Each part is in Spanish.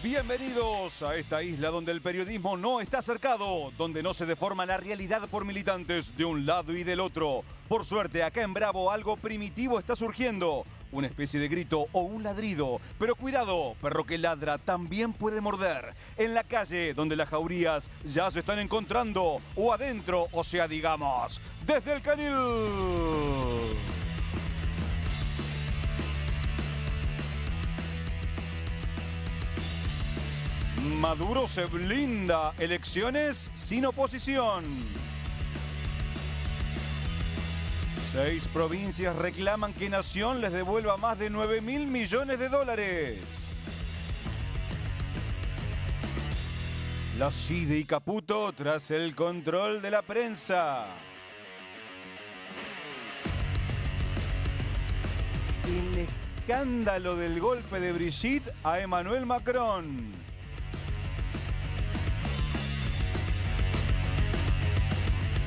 Bienvenidos a esta isla donde el periodismo no está cercado, donde no se deforma la realidad por militantes de un lado y del otro. Por suerte, acá en Bravo algo primitivo está surgiendo, una especie de grito o un ladrido. Pero cuidado, perro que ladra también puede morder. En la calle, donde las jaurías ya se están encontrando, o adentro, o sea, digamos, desde el canil. Maduro se blinda. Elecciones sin oposición. 6 provincias reclaman que Nación les devuelva más de 9.000 millones de dólares. La CIDE y Caputo tras el control de la prensa. El escándalo del golpe de Brigitte a Emmanuel Macron.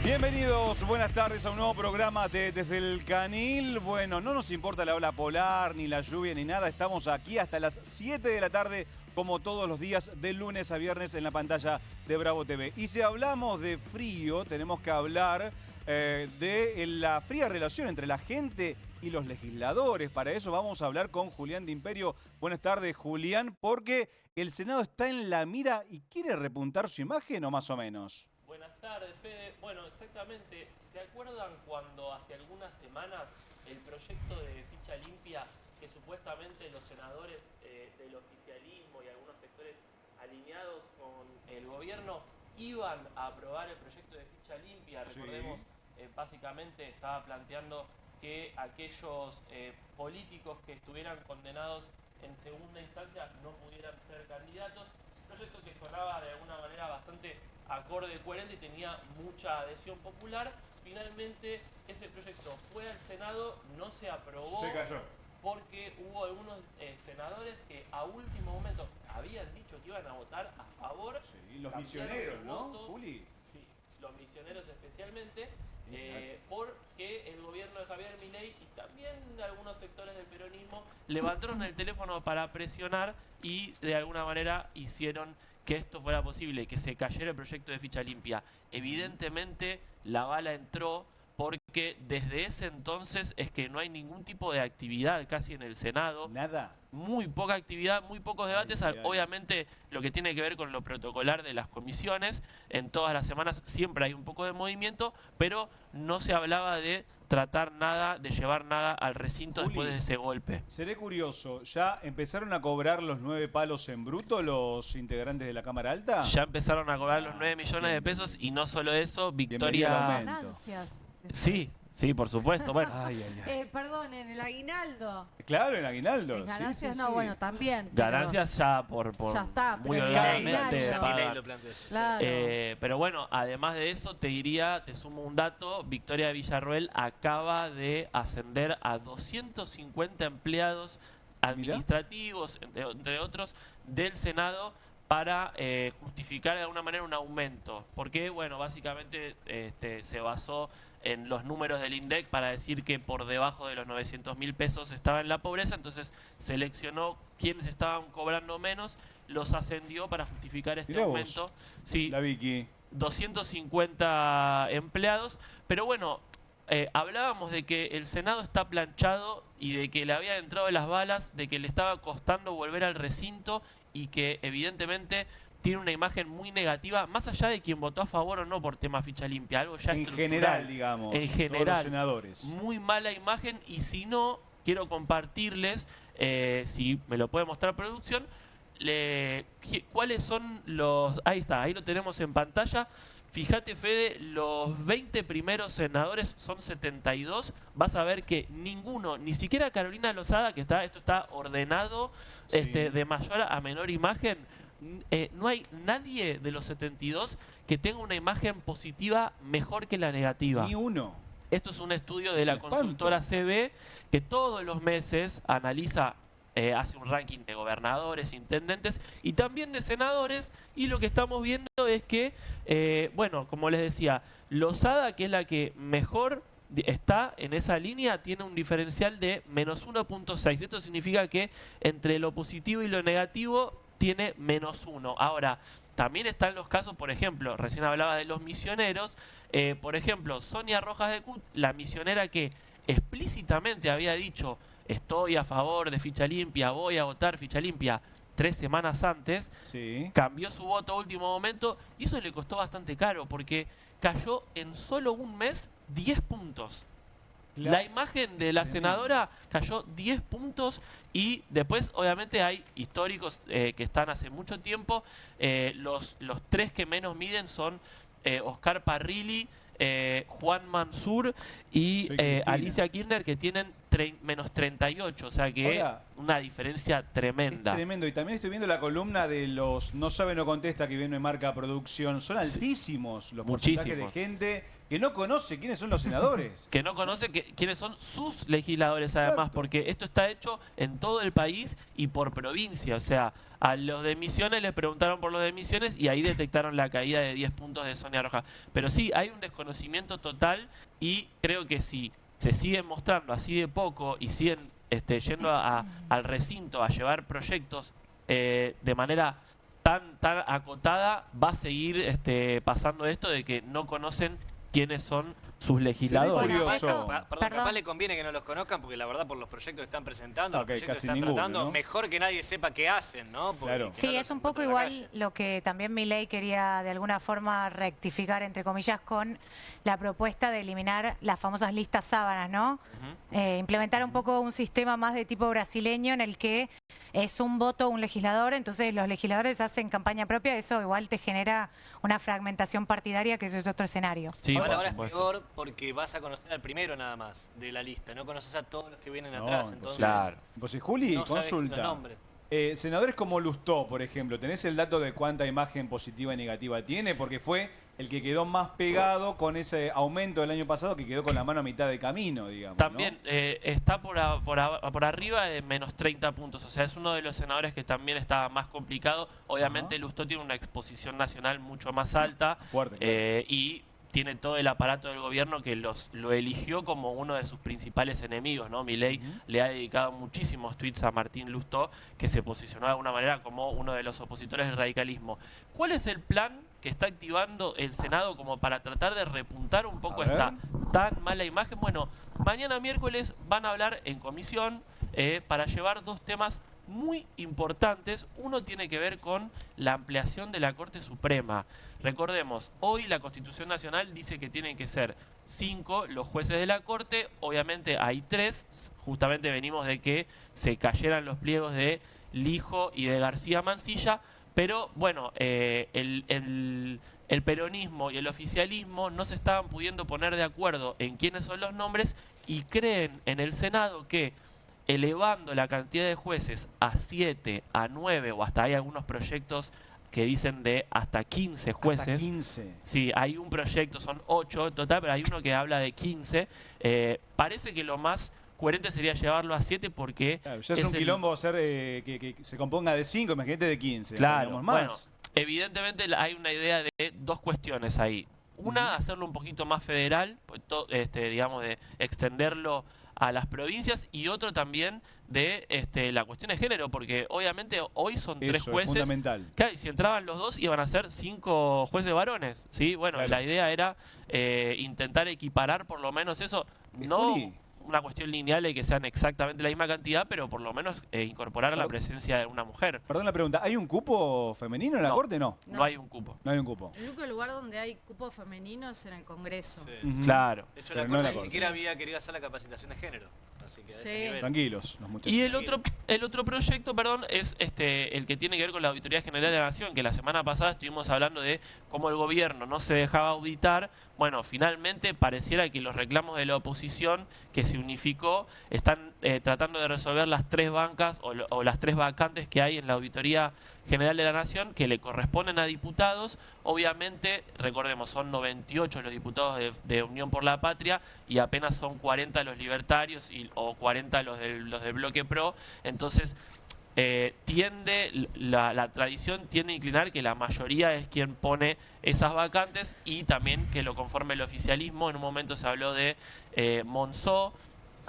Bienvenidos, buenas tardes a un nuevo programa de Desde el Canil. Bueno, no nos importa la ola polar, ni la lluvia, ni nada. Estamos aquí hasta las 7 de la tarde, como todos los días, de lunes a viernes en la pantalla de Bravo TV. Y si hablamos de frío, tenemos que hablar de la fría relación entre la gente y los legisladores. Para eso vamos a hablar con Julián de Imperio. Buenas tardes, Julián, porque el Senado está en la mira y quiere repuntar su imagen, ¿o más o menos? Buenas tardes, Fede. Bueno, exactamente. ¿Se acuerdan cuando hace algunas semanas el proyecto de ficha limpia que supuestamente los senadores del oficialismo y algunos sectores alineados con el gobierno iban a aprobar el proyecto de ficha limpia? Sí. Recordemos, básicamente estaba planteando que aquellos políticos que estuvieran condenados en segunda instancia no pudieran ser candidatos. Proyecto que sonaba de alguna manera bastante acorde, coherente y tenía mucha adhesión popular. Finalmente ese proyecto fue al Senado, no se aprobó. Se cayó. Porque hubo algunos senadores que a último momento habían dicho que iban a votar a favor. Sí, los cambiaron misioneros, su ¿no, voto. Juli? Sí, los misioneros especialmente, porque el gobierno de Javier Milei y también algunos sectores del peronismo levantaron el teléfono para presionar y de alguna manera hicieron que esto fuera posible, que se cayera el proyecto de ficha limpia. Evidentemente la bala entró porque desde ese entonces es que no hay ningún tipo de actividad casi en el Senado. Nada. Muy poca actividad, muy pocos debates. Ay. Obviamente lo que tiene que ver con lo protocolar de las comisiones, en todas las semanas siempre hay un poco de movimiento, pero no se hablaba de tratar nada, de llevar nada al recinto, Juli, después de ese golpe. Seré curioso, ¿ya empezaron a cobrar los 9 palos en bruto los integrantes de la Cámara Alta? Ya empezaron a cobrar los 9 millones de pesos y no solo eso, Bienvenido al Victoria... aumento. Ganancias. Sí, sí, por supuesto. Bueno, Ay, ay, ay. Perdón, en el aguinaldo. Claro, en aguinaldo. En ganancias sí, no, sí. bueno, también. pero- ganancias ya por Ya está, muy pero holgadamente aguinaldo. pagan. Claro. Pero bueno, además de eso, te diría, te sumo un dato, Victoria Villarroel acaba de ascender a 250 empleados administrativos, entre otros, del Senado para justificar de alguna manera un aumento. Porque, bueno, básicamente se basó en los números del INDEC para decir que por debajo de los 900.000 pesos estaba en la pobreza, entonces seleccionó quienes estaban cobrando menos, los ascendió para justificar este Mirá vos, aumento. Sí, la Vicky. 250 empleados, pero bueno, hablábamos de que el Senado está planchado y de que le había entrado las balas, de que le estaba costando volver al recinto y que evidentemente tiene una imagen muy negativa, más allá de quien votó a favor o no por tema ficha limpia, algo ya En estructural. general, digamos. En todos general, los senadores. muy mala imagen, y si no, quiero compartirles, si me lo puede mostrar producción, cuáles son los... Ahí está, ahí lo tenemos en pantalla. Fíjate, Fede, los 20 primeros senadores son 72. Vas a ver que ninguno, ni siquiera Carolina Lozada, que esto está ordenado Sí. de mayor a menor imagen, no hay nadie de los 72 que tenga una imagen positiva mejor que la negativa. Ni uno. Esto es un estudio de Es la un espanto. consultora CB que todos los meses analiza, hace un ranking de gobernadores, intendentes y también de senadores, y lo que estamos viendo es que, bueno, como les decía, Lozada, que es la que mejor está en esa línea, tiene un diferencial de menos 1.6. Esto significa que entre lo positivo y lo negativo tiene -1. Ahora, también están los casos, por ejemplo, recién hablaba de los misioneros, por ejemplo, Sonia Rojas de Cut, la misionera que explícitamente había dicho estoy a favor de ficha limpia, voy a votar ficha limpia 3 semanas antes, Sí. cambió su voto a último momento y eso le costó bastante caro porque cayó en solo un mes 10 puntos. Claro. La imagen de la senadora cayó 10 puntos y después obviamente hay históricos que están hace mucho tiempo. Los 3 que menos miden son Oscar Parrilli, Juan Mansur y Soy Cristina. Alicia Kirchner, que tienen -38, o sea que Ahora, una diferencia tremenda. es tremendo. Y también estoy viendo la columna de los No Sabe No Contesta que viene en Marca Producción. Son altísimos los porcentajes de Muchísimos. gente que no conoce quiénes son los senadores. Que no conoce quiénes son sus legisladores además, Exacto. porque esto está hecho en todo el país y por provincia. O sea, a los de Misiones les preguntaron por los de Misiones y ahí detectaron la caída de 10 puntos de Sonia Rojas. Pero sí, hay un desconocimiento total y creo que si se siguen mostrando así de poco y siguen yendo al recinto a llevar proyectos de manera tan acotada, va a seguir pasando esto de que no conocen quiénes son sus legisladores. curioso. Perdón, capaz le conviene que no los conozcan porque la verdad por los proyectos que están presentando, Ah, los ok, proyectos casi que están ninguno, tratando, ¿no? mejor que nadie sepa qué hacen, ¿no? Porque Claro. que Sí, no los es un poco encuentre en la igual calle. lo que también Milei quería de alguna forma rectificar, entre comillas, con la propuesta de eliminar las famosas listas sábanas, ¿no? Implementar un poco un sistema más de tipo brasileño en el que es un voto un legislador, entonces los legisladores hacen campaña propia, eso igual te genera una fragmentación partidaria, que eso es otro escenario. Sí, Igual por ahora es supuesto. peor porque vas a conocer al primero nada más de la lista, no conoces a todos los que vienen No, atrás, entonces Claro. Pues Juli, no sabes los consulta. nombres. Senadores como Lustó, por ejemplo, ¿tenés el dato de cuánta imagen positiva y negativa tiene? Porque fue el que quedó más pegado con ese aumento del año pasado, que quedó con la mano a mitad de camino, digamos. ¿no? También está por arriba de -30 puntos, o sea, es uno de los senadores que también está más complicado. Obviamente Ajá. Lustó tiene una exposición nacional mucho más alta Fuerte, claro. y tiene todo el aparato del gobierno que lo eligió como uno de sus principales enemigos, ¿no? Milei le ha dedicado muchísimos tweets a Martín Lustó, que se posicionó de alguna manera como uno de los opositores del radicalismo. ¿Cuál es el plan que está activando el Senado como para tratar de repuntar un poco A ver. esta tan mala imagen? Bueno, mañana miércoles van a hablar en comisión para llevar 2 temas muy importantes. Uno tiene que ver con la ampliación de la Corte Suprema. Recordemos, hoy la Constitución Nacional dice que tienen que ser 5 los jueces de la Corte. Obviamente hay 3. Justamente venimos de que se cayeran los pliegos de Lijo y de García Mansilla. Pero bueno, el peronismo y el oficialismo no se estaban pudiendo poner de acuerdo en quiénes son los nombres y creen en el Senado que elevando la cantidad de jueces a 7, a 9 o hasta hay algunos proyectos que dicen de hasta 15 jueces. Hasta 15. Sí, hay un proyecto, son 8 en total, pero hay uno que habla de 15. Parece que lo más coherente sería llevarlo a 7 porque... Claro, ya es un el- quilombo hacer que se componga de 5, imagínate de 15. Claro, Digamos bueno, más. evidentemente hay una idea de 2 cuestiones ahí. Una, hacerlo un poquito más federal, pues, digamos, de extenderlo a las provincias, y otro también de la cuestión de género, porque obviamente hoy son 3 Eso es jueces. fundamental. Claro, y si entraban los 2 iban a ser 5 jueces varones, ¿sí? Bueno, Claro. la idea era intentar equiparar por lo menos eso, no Juli. una cuestión lineal de que sean exactamente la misma cantidad, pero por lo menos incorporar la presencia de una mujer. Perdón la pregunta, ¿hay un cupo femenino en la No. Corte? No, No hay un cupo. no hay un cupo. El único lugar donde hay cupo femenino es en el Congreso. Sí. Ujú. Claro. De hecho, Pero la no en Corte la ni Corte. siquiera había querido hacer la capacitación de género. Así que a ese Sí. nivel. Tranquilos, los muchachos. Y el otro proyecto, perdón, es el que tiene que ver con la Auditoría General de la Nación, que la semana pasada estuvimos hablando de cómo el gobierno no se dejaba auditar. Bueno, finalmente pareciera que los reclamos de la oposición, que se unificó, están tratando de resolver las 3 bancas o las 3 vacantes que hay en la Auditoría General de la Nación, que le corresponden a diputados. Obviamente, recordemos, son 98 los diputados de Unión por la Patria y apenas son 40 los libertarios o 40 los del Bloque Pro. Entonces, la tradición tiende a inclinar que la mayoría es quien pone esas vacantes y también que lo conforme el oficialismo. En un momento se habló de Monzó.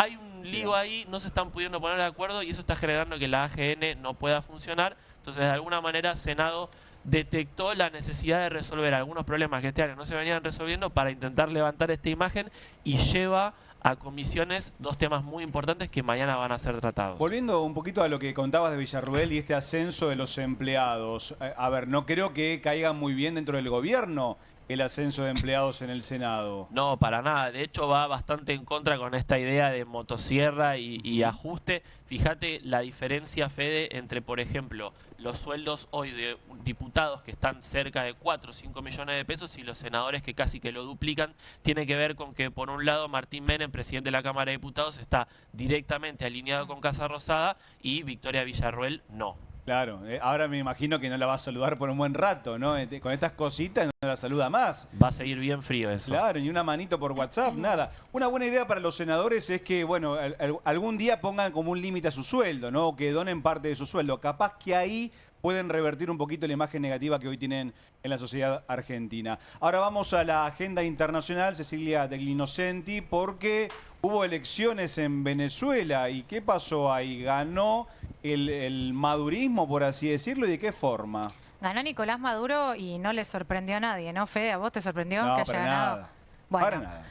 hay un lío ahí, no se están pudiendo poner de acuerdo y eso está generando que la AGN no pueda funcionar. Entonces, de alguna manera, Senado detectó la necesidad de resolver algunos problemas que este año no se venían resolviendo para intentar levantar esta imagen y lleva a comisiones 2 temas muy importantes que mañana van a ser tratados. Volviendo un poquito a lo que contabas de Villarruel y este ascenso de los empleados. A ver, no creo que caiga muy bien dentro del gobierno el ascenso de empleados en el Senado. No, para nada. De hecho, va bastante en contra con esta idea de motosierra y ajuste. Fíjate la diferencia, Fede, entre, por ejemplo, los sueldos hoy de diputados que están cerca de 4 o 5 millones de pesos y los senadores que casi que lo duplican. Tiene que ver con que, por un lado, Martín Menem, presidente de la Cámara de Diputados, está directamente alineado con Casa Rosada y Victoria Villarruel no. Claro, ahora me imagino que no la va a saludar por un buen rato, ¿no? Con estas cositas no la saluda más. Va a seguir bien frío eso. Claro, ni una manito por WhatsApp, nada. Una buena idea para los senadores es que, bueno, algún día pongan como un límite a su sueldo, ¿no? O que donen parte de su sueldo. Capaz que ahí pueden revertir un poquito la imagen negativa que hoy tienen en la sociedad argentina. Ahora vamos a la agenda internacional, Cecilia Degli Innocenti, porque hubo elecciones en Venezuela. ¿Y qué pasó ahí? ¿Ganó el madurismo, por así decirlo? ¿Y de qué forma? Ganó Nicolás Maduro y no le sorprendió a nadie, ¿no, Fede? ¿A vos te sorprendió No, que haya para ganado? nada. Bueno, Para nada.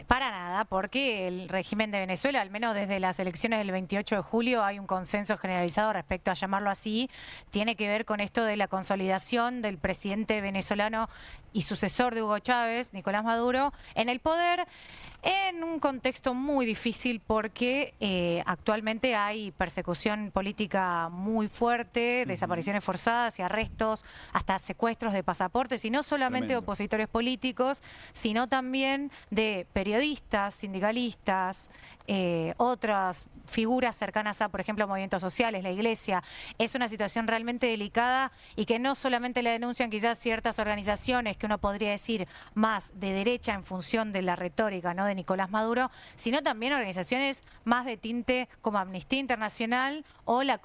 Para nada, porque el régimen de Venezuela, al menos desde las elecciones del 28 de julio, hay un consenso generalizado respecto a llamarlo así. Tiene que ver con esto de la consolidación del presidente venezolano y sucesor de Hugo Chávez, Nicolás Maduro, en el poder, en un contexto muy difícil porque actualmente hay persecución política muy fuerte, desapariciones forzadas y arrestos, hasta secuestros de pasaportes, y no solamente de opositores políticos, sino también de periodistas, sindicalistas, otras figuras cercanas a, por ejemplo, movimientos sociales, la iglesia. Es una situación realmente delicada y que no solamente la denuncian quizás ciertas organizaciones que uno podría decir más de derecha en función de la retórica, ¿no?, de Nicolás Maduro, sino también organizaciones más de tinte como Amnistía Internacional o la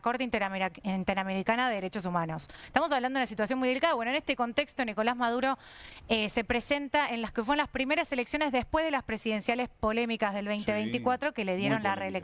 Corte Interamericana de Derechos Humanos. Estamos hablando de una situación muy delicada. Bueno, en este contexto Nicolás Maduro se presenta en las que fueron las primeras elecciones después de las presidenciales polémicas del 2024 que le dieron la reelección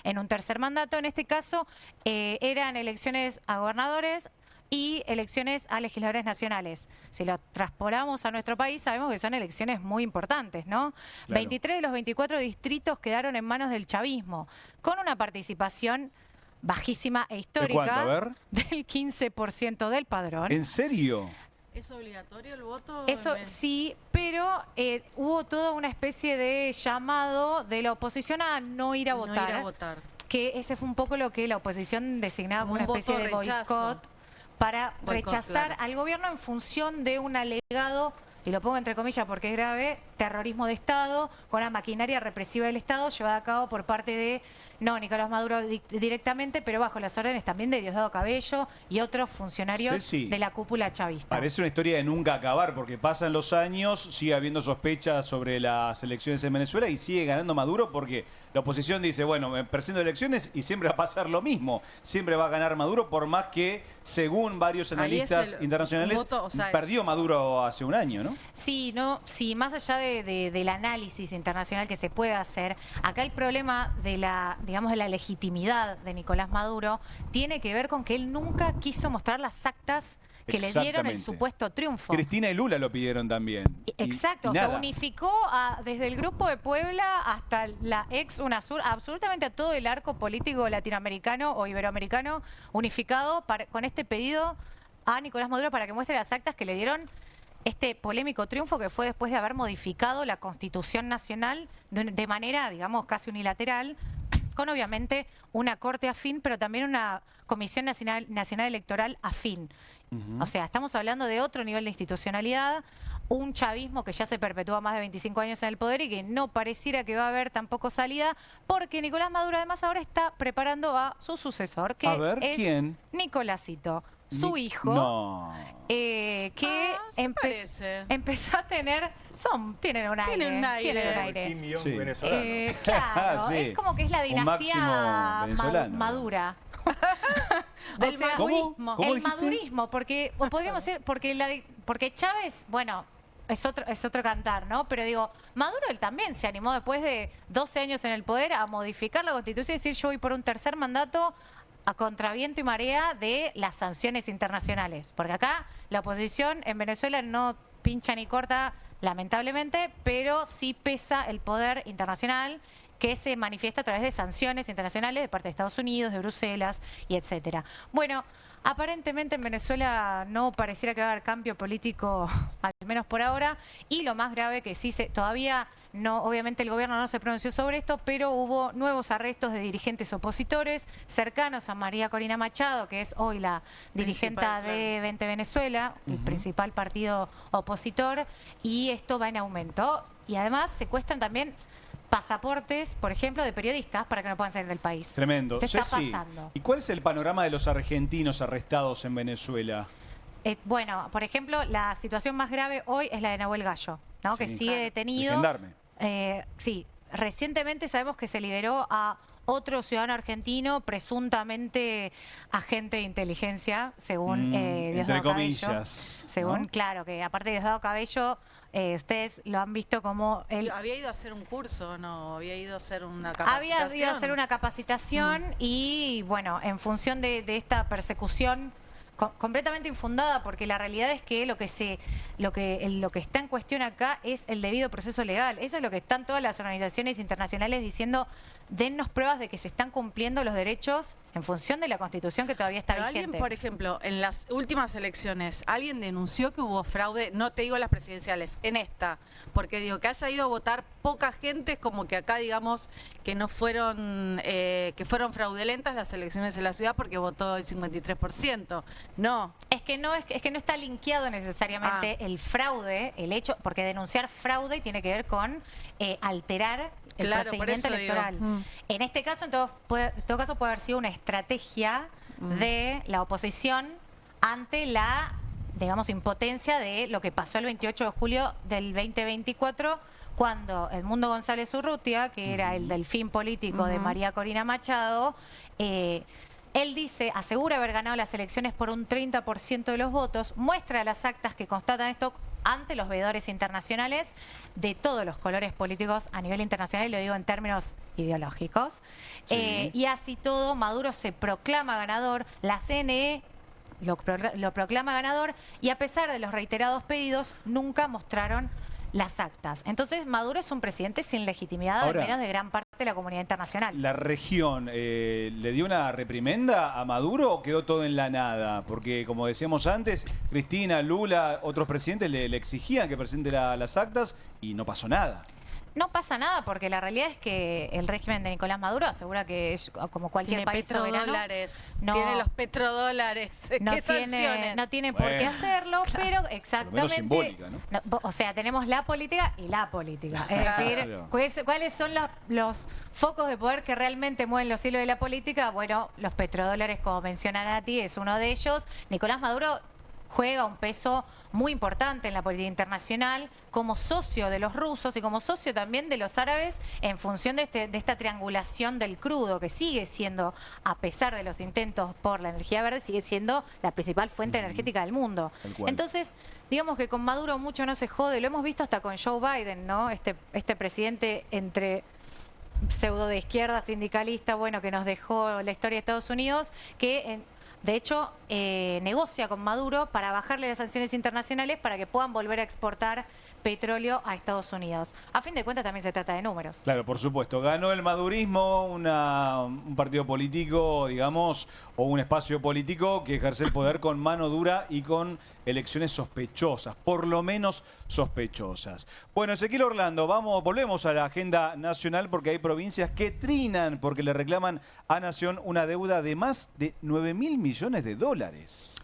en un tercer mandato. En este caso eran elecciones a gobernadores y elecciones a legisladores nacionales. Si lo traspolamos a nuestro país, sabemos que son elecciones muy importantes, ¿no? Claro. 23 de los 24 distritos quedaron en manos del chavismo, con una participación bajísima e histórica. ¿De cuánto? A ver. Del 15% del padrón. ¿En serio? ¿Es obligatorio el voto? Eso sí, pero hubo toda una especie de llamado de la oposición a no ir a votar. No ir a votar. Que ese fue un poco lo que la oposición designaba como una especie de boicot para rechazar al gobierno en función de un alegado, y lo pongo entre comillas porque es grave, terrorismo de Estado, con la maquinaria represiva del Estado llevada a cabo por parte de, no Nicolás Maduro directamente, pero bajo las órdenes también de Diosdado Cabello y otros funcionarios de la cúpula chavista. Parece una historia de nunca acabar, porque pasan los años, sigue habiendo sospechas sobre las elecciones en Venezuela y sigue ganando Maduro porque la oposición dice, bueno, me presento elecciones y siempre va a pasar lo mismo. Siempre va a ganar Maduro, por más que, según varios analistas internacionales, voto, o sea, perdió Maduro hace un año, ¿no? Sí, más allá del análisis internacional que se puede hacer, acá el problema de la legitimidad de Nicolás Maduro tiene que ver con que él nunca quiso mostrar las actas que le dieron el supuesto triunfo. Cristina y Lula lo pidieron también. Exacto, o sea, unificó desde el Grupo de Puebla hasta la ex UNASUR, absolutamente a todo el arco político latinoamericano o iberoamericano unificado con este pedido a Nicolás Maduro para que muestre las actas que le dieron este polémico triunfo que fue después de haber modificado la Constitución Nacional de manera, digamos, casi unilateral, con obviamente una corte afín, pero también una Comisión Nacional Electoral afín. O sea, estamos hablando de otro nivel de institucionalidad, un chavismo que ya se perpetúa más de 25 años en el poder y que no pareciera que va a haber tampoco salida, porque Nicolás Maduro además ahora está preparando a su sucesor, que es ¿quién? Nicolásito, su hijo, que empezó a tener... Tienen un aire. Sí. Claro, sí. Es como que es la dinastía madura. Del madurismo. El madurismo, porque podríamos decir, porque Chávez, bueno, es otro cantar, ¿no? Pero digo, Maduro él también se animó después de 12 años en el poder a modificar la Constitución y decir yo voy por un tercer mandato a contraviento y marea de las sanciones internacionales. Porque acá la oposición en Venezuela no pincha ni corta, lamentablemente, pero sí pesa el poder internacional que se manifiesta a través de sanciones internacionales de parte de Estados Unidos, de Bruselas y etcétera. Bueno, aparentemente en Venezuela no pareciera que va a haber cambio político, al menos por ahora, y lo más grave que sí todavía no, obviamente el gobierno no se pronunció sobre esto, pero hubo nuevos arrestos de dirigentes opositores cercanos a María Corina Machado, que es hoy la dirigente de 20 Venezuela, el principal partido opositor, y esto va en aumento. Y además secuestran también pasaportes, por ejemplo, de periodistas para que no puedan salir del país. Tremendo. ¿Qué está Ceci, pasando? ¿y cuál es el panorama de los argentinos arrestados en Venezuela? Bueno, por ejemplo, la situación más grave hoy es la de Nahuel Gallo, ¿no? Sí. Que sigue detenido. El gendarme. Sí, recientemente sabemos que se liberó a otro ciudadano argentino, presuntamente agente de inteligencia, según Diosdado entre comillas, Cabello. Según, ¿no? Claro, que aparte de Diosdado Cabello, ustedes lo han visto como él... ¿Había ido a hacer un curso, no? ¿Había ido a hacer una capacitación? Había ido a hacer una capacitación y, bueno, en función de esta persecución completamente infundada, porque la realidad es que lo que está en cuestión acá es el debido proceso legal. Eso es lo que están todas las organizaciones internacionales diciendo: dennos pruebas de que se están cumpliendo los derechos en función de la Constitución que todavía está Pero vigente. alguien, por ejemplo, en las últimas elecciones, ¿alguien denunció que hubo fraude? No te digo las presidenciales, en esta. Porque digo, que haya ido a votar poca gente, es como que acá digamos que no fueron, que fueron fraudulentas las elecciones en la ciudad porque votó el 53%. No. Es que no está linkeado necesariamente el fraude, el hecho, porque denunciar fraude tiene que ver con alterar el Claro, por procedimiento eso digo. electoral. En este caso, en todo caso, puede haber sido una estrategia de la oposición ante la, digamos, impotencia de lo que pasó el 28 de julio del 2024, cuando Edmundo González Urrutia, que era el delfín político de María Corina Machado, él dice, asegura haber ganado las elecciones por un 30% de los votos, muestra las actas que constatan esto ante los veedores internacionales de todos los colores políticos a nivel internacional, y lo digo en términos ideológicos. Sí. Y así todo, Maduro se proclama ganador, la CNE lo proclama ganador, y a pesar de los reiterados pedidos, nunca mostraron las actas. Entonces, Maduro es un presidente sin legitimidad, Ahora, al menos de gran parte de la comunidad internacional. ¿La región le dio una reprimenda a Maduro o quedó todo en la nada? Porque, como decíamos antes, Cristina, Lula, otros presidentes le exigían que presente las actas y no pasó nada. No pasa nada, porque la realidad es que el régimen de Nicolás Maduro asegura que es como cualquier Tiene país soberano. petrodólares. No. Tiene los petrodólares. No ¿Qué tiene, sanciones? no tiene por qué Bueno, hacerlo, pero exactamente. simbólica, ¿no? O sea, tenemos la política y la política. Es decir, Claro. ¿cuáles son los focos de poder que realmente mueven los hilos de la política? Bueno, los petrodólares, como menciona Nati, es uno de ellos. Nicolás Maduro juega un peso muy importante en la política internacional como socio de los rusos y como socio también de los árabes en función de esta triangulación del crudo, que sigue siendo, a pesar de los intentos por la energía verde, sigue siendo la principal fuente energética del mundo. Tal cual. Entonces, digamos que con Maduro mucho no se jode. Lo hemos visto hasta con Joe Biden, ¿no? Este presidente entre pseudo de izquierda, sindicalista, bueno, que nos dejó la historia de Estados Unidos, que de hecho, negocia con Maduro para bajarle las sanciones internacionales para que puedan volver a exportar petróleo a Estados Unidos. A fin de cuentas también se trata de números. Claro, por supuesto. Ganó el madurismo, un partido político, digamos, o un espacio político que ejerce el poder con mano dura y con elecciones sospechosas, por lo menos sospechosas. Bueno, Ezequiel Orlando, volvemos a la agenda nacional porque hay provincias que trinan porque le reclaman a Nación una deuda de más de 9.000 millones de dólares.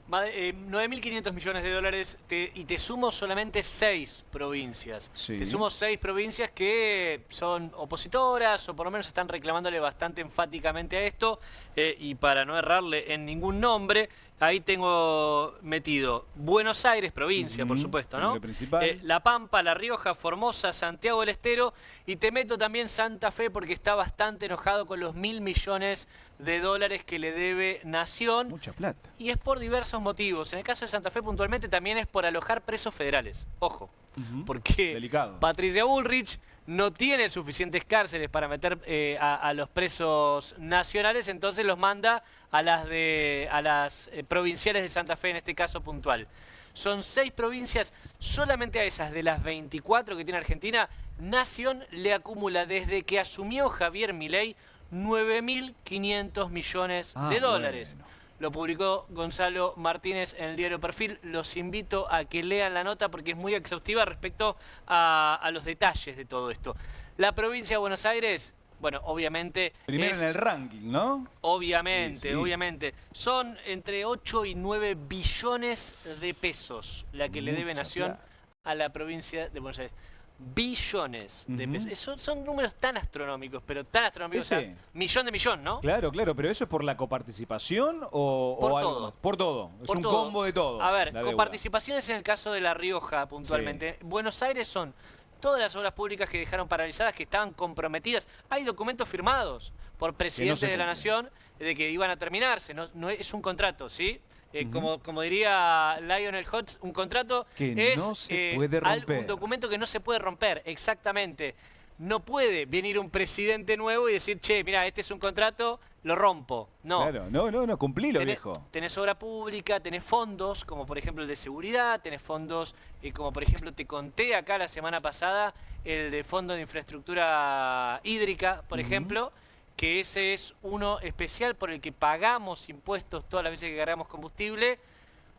9.500 millones de dólares y te sumo solamente 6 provincias. Sí. Te sumo 6 provincias que son opositoras o por lo menos están reclamándole bastante enfáticamente a esto y para no errarle en ningún nombre, ahí tengo metido Buenos Aires, provincia, por supuesto, ¿no? El principal. La Pampa, La Rioja, Formosa, Santiago del Estero, y te meto también Santa Fe porque está bastante enojado con los 1.000 millones de dólares que le debe Nación. Mucha plata. Y es por diversos motivos. En el caso de Santa Fe puntualmente también es por alojar presos federales. Ojo, porque Delicado. Patricia Bullrich no tiene suficientes cárceles para meter a los presos nacionales, entonces los manda a las provinciales de Santa Fe, en este caso puntual. Son 6 provincias, solamente a esas de las 24 que tiene Argentina, Nación le acumula desde que asumió Javier Milei 9.500 millones de dólares. Bueno. Lo publicó Gonzalo Martínez en el diario Perfil. Los invito a que lean la nota porque es muy exhaustiva respecto a los detalles de todo esto. La provincia de Buenos Aires, bueno, obviamente... Primero en el ranking, ¿no? Obviamente, Sí. obviamente. Son entre 8 y 9 billones de pesos la que le debe Mucha Nación plata. a la provincia de Buenos Aires. Billones de pesos. Son números tan astronómicos, pero tan astronómicos. Sí, O sea, millón de millón, ¿no? Claro, claro, pero ¿eso es por la coparticipación o Por algo todo. más? Por todo. Es Por un todo. combo de todo. A ver, la con deuda. participaciones en el caso de La Rioja, puntualmente. Buenos Aires son todas las obras públicas que dejaron paralizadas, que estaban comprometidas. Hay documentos firmados por presidentes de la cumplen. Nación de que iban a terminarse. No es un contrato, ¿sí? Como diría Lionel Hutz, un contrato Que es no se puede romper. un documento que no se puede romper, exactamente. No puede venir un presidente nuevo y decir, che, mira, este es un contrato, lo rompo. No. Claro, no, cumplilo, viejo. Tenés obra pública, tenés fondos, como por ejemplo el de seguridad, tenés fondos, como por ejemplo te conté acá la semana pasada, el de Fondo de Infraestructura Hídrica, por ejemplo, que ese es uno especial por el que pagamos impuestos todas las veces que cargamos combustible.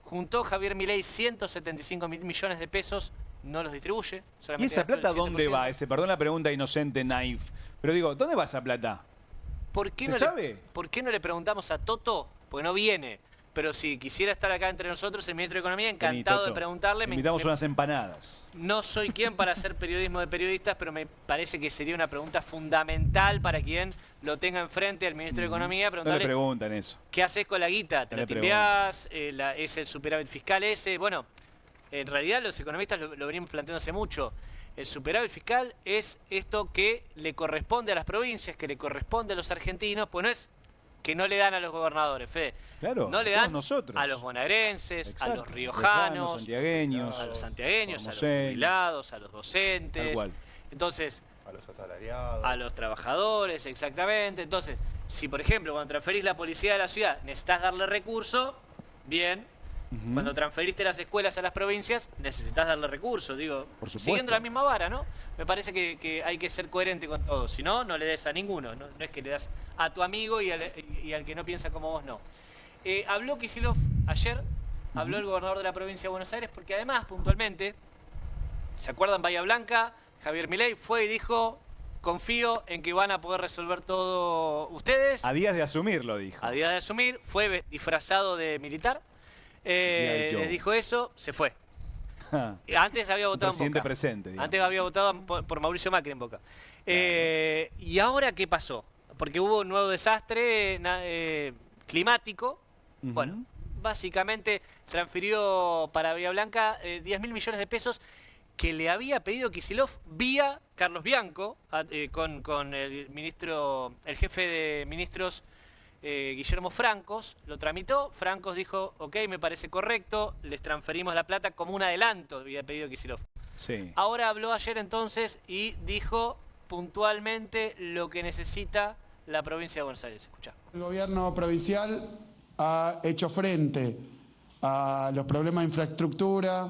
Juntó Javier Milei 175 millones de pesos, no los distribuye. ¿Y solamente esa gastó el plata dónde 7%. va? Perdón la pregunta inocente, naif. Pero digo, ¿dónde va esa plata? ¿Por qué ¿Se no sabe? ¿Por qué no le preguntamos a Toto? Porque no viene. Pero si quisiera estar acá entre nosotros, el ministro de Economía, Vení, encantado de Toto. preguntarle. Te invitamos unas empanadas. No soy quien para hacer periodismo de periodistas, pero me parece que sería una pregunta fundamental para quien lo tenga enfrente al ministro de Economía. No le Preguntarle, preguntan eso. ¿qué haces con la guita? ¿Te No la le timbiás? ¿Es el superávit fiscal ese? Bueno, en realidad los economistas lo venimos planteando hace mucho. El superávit fiscal es esto que le corresponde a las provincias, que le corresponde a los argentinos, pues no es que no le dan a los gobernadores, Fede. Claro, no le todos dan nosotros. a los bonaerenses, Exacto. a los riojanos, santiagueños, a los santiagueños, a los formoseños. jubilados, a los Tal docentes. cual. Entonces, A los asalariados. a los trabajadores, exactamente. Entonces, si por ejemplo cuando transferís la policía de la ciudad necesitas darle recurso, bien. Cuando transferiste las escuelas a las provincias, necesitas darle recursos, digo, Por supuesto. siguiendo la misma vara, ¿no? Me parece que hay que ser coherente con todo, si no, no le des a ninguno, no es que le das a tu amigo y al que no piensa como vos, no. Habló Kicillof ayer, habló el gobernador de la provincia de Buenos Aires, porque además, puntualmente, ¿se acuerdan Bahía Blanca? Javier Milei fue y dijo, confío en que van a poder resolver todo ustedes. A días de asumirlo, dijo. A día de asumir, fue disfrazado de militar. G.I. Joe. Les dijo eso, se fue. Antes había votado en presidente Boca. presente, digamos. Antes había votado por Mauricio Macri en Boca. ¿Y ahora qué pasó? Porque hubo un nuevo desastre climático. Bueno, básicamente transfirió para Bahía Blanca 10.000 millones de pesos que le había pedido Kicillof vía Carlos Bianco, con el ministro, el jefe de ministros Guillermo Francos, lo tramitó. Francos dijo, ok, me parece correcto, les transferimos la plata como un adelanto, había pedido Kicillof. Sí. Ahora habló ayer entonces y dijo puntualmente lo que necesita la provincia de Buenos Aires. Escuchá. El gobierno provincial ha hecho frente a los problemas de infraestructura,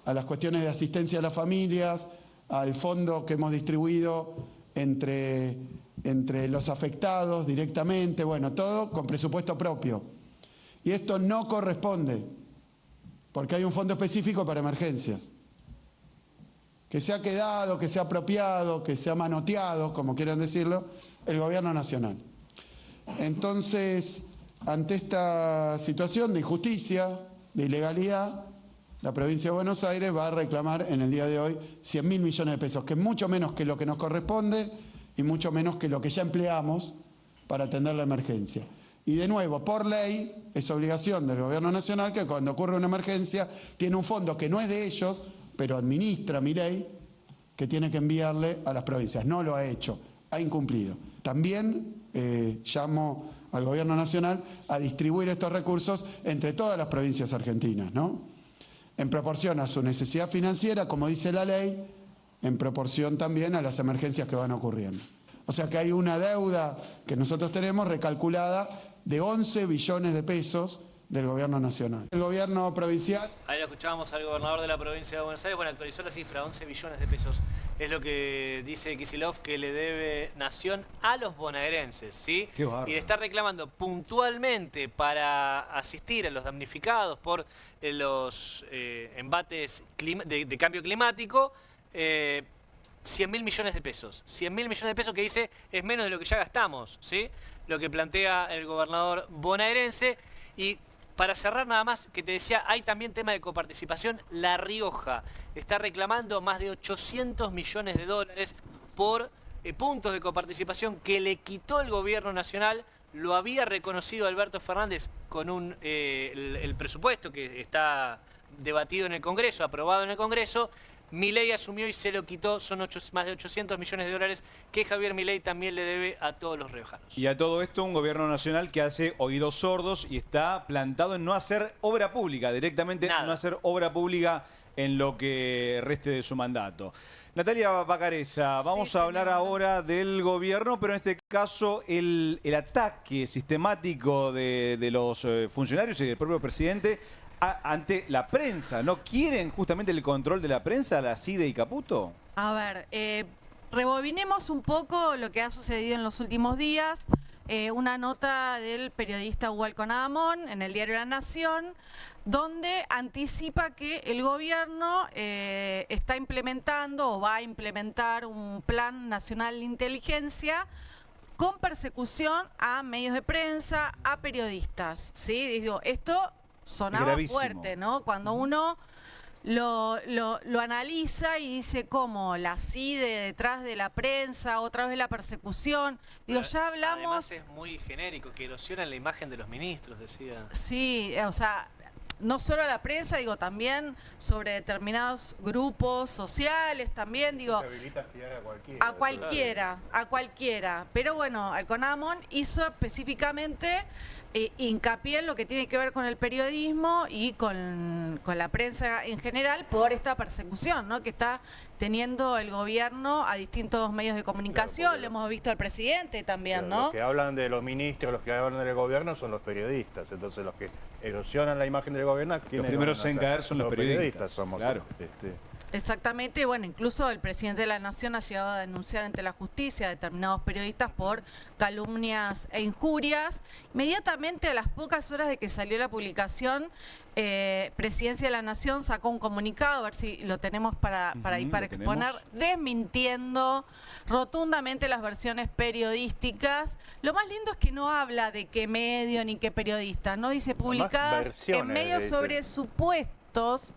a las cuestiones de asistencia a las familias, al fondo que hemos distribuido entre los afectados directamente, bueno, todo con presupuesto propio. Y esto no corresponde, porque hay un fondo específico para emergencias, que se ha quedado, que se ha apropiado, que se ha manoteado, como quieran decirlo, el gobierno nacional. Entonces, ante esta situación de injusticia, de ilegalidad, la provincia de Buenos Aires va a reclamar en el día de hoy 100.000 millones de pesos, que es mucho menos que lo que nos corresponde y mucho menos que lo que ya empleamos para atender la emergencia. Y de nuevo, por ley, es obligación del gobierno nacional que cuando ocurre una emergencia tiene un fondo que no es de ellos, pero administra Milei, que tiene que enviarle a las provincias. No lo ha hecho, ha incumplido. También llamo al gobierno nacional a distribuir estos recursos entre todas las provincias argentinas, ¿no? En proporción a su necesidad financiera, como dice la ley, en proporción también a las emergencias que van ocurriendo. O sea que hay una deuda que nosotros tenemos recalculada de 11 billones de pesos del gobierno nacional. El gobierno provincial... Ahí lo escuchábamos al gobernador de la provincia de Buenos Aires. Bueno, actualizó la cifra, 11 billones de pesos. Es lo que dice Kicillof que le debe Nación a los bonaerenses, ¿sí? Qué bárbaro. Y le está reclamando puntualmente para asistir a los damnificados por los embates de cambio climático, 100.000 millones de pesos. 100.000 millones de pesos que dice es menos de lo que ya gastamos, ¿sí? Lo que plantea el gobernador bonaerense. Y para cerrar nada más, que te decía, hay también tema de coparticipación. La Rioja está reclamando más de 800 millones de dólares por puntos de coparticipación que le quitó el gobierno nacional. Lo había reconocido Alberto Fernández con el presupuesto que está debatido en el Congreso, aprobado en el Congreso. Milei asumió y se lo quitó, son más de 800 millones de dólares que Javier Milei también le debe a todos los riojanos. Y a todo esto un gobierno nacional que hace oídos sordos y está plantado en no hacer obra pública, directamente no hacer obra pública en lo que reste de su mandato. Natalia Vacarezza, vamos a hablar ahora del gobierno, pero en este caso el ataque sistemático de los funcionarios y del propio presidente ante la prensa. ¿No quieren justamente el control de la prensa, la CIDE y Caputo? A ver, rebobinemos un poco lo que ha sucedido en los últimos días. Una nota del periodista Hugo Alconadamón en el diario La Nación, donde anticipa que el gobierno está implementando o va a implementar un plan nacional de inteligencia con persecución a medios de prensa, a periodistas. ¿Sí? Digo, esto sonaba gravísimo. Fuerte, ¿no? Cuando uno lo analiza y dice cómo la CIDE detrás de la prensa, otra vez la persecución. Digo, Pero ya hablamos... Además es muy genérico, que erosionan la imagen de los ministros, decía. Sí, o sea, no solo a la prensa, digo, también sobre determinados grupos sociales, también, digo... A cualquiera. Pero bueno, Alconadamón hizo específicamente hincapié en lo que tiene que ver con el periodismo y con la prensa en general por esta persecución, ¿no?, que está teniendo el gobierno a distintos medios de comunicación. Claro, lo hemos visto al presidente también, ¿no? Los que hablan de los ministros, los que hablan del gobierno son los periodistas. Entonces los que erosionan la imagen del gobierno... Los primeros en caer son los periodistas. Somos, claro. Exactamente, bueno, incluso el presidente de la Nación ha llegado a denunciar ante la justicia a determinados periodistas por calumnias e injurias. Inmediatamente a las pocas horas de que salió la publicación, Presidencia de la Nación sacó un comunicado, a ver si lo tenemos para exponer, desmintiendo rotundamente las versiones periodísticas. Lo más lindo es que no habla de qué medio ni qué periodista, no dice publicadas en medios sobre supuestos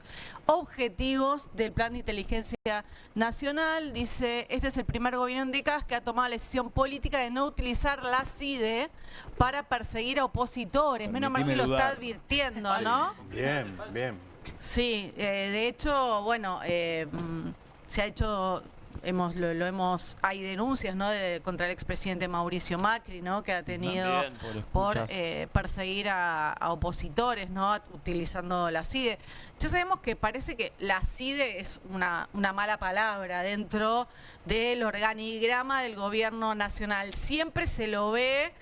objetivos del Plan de Inteligencia Nacional. Dice, este es el primer gobierno en décadas que ha tomado la decisión política de no utilizar la CIDE para perseguir a opositores. Menos mal que lo está advirtiendo, sí, ¿no? Bien, bien. Sí, de hecho, bueno, se ha hecho... hay denuncias, ¿no?, contra el expresidente Mauricio Macri, ¿no?, que ha tenido por perseguir a opositores, ¿no?, utilizando la CIDE. Ya sabemos que parece que la CIDE es una mala palabra dentro del organigrama del gobierno nacional. Siempre se lo ve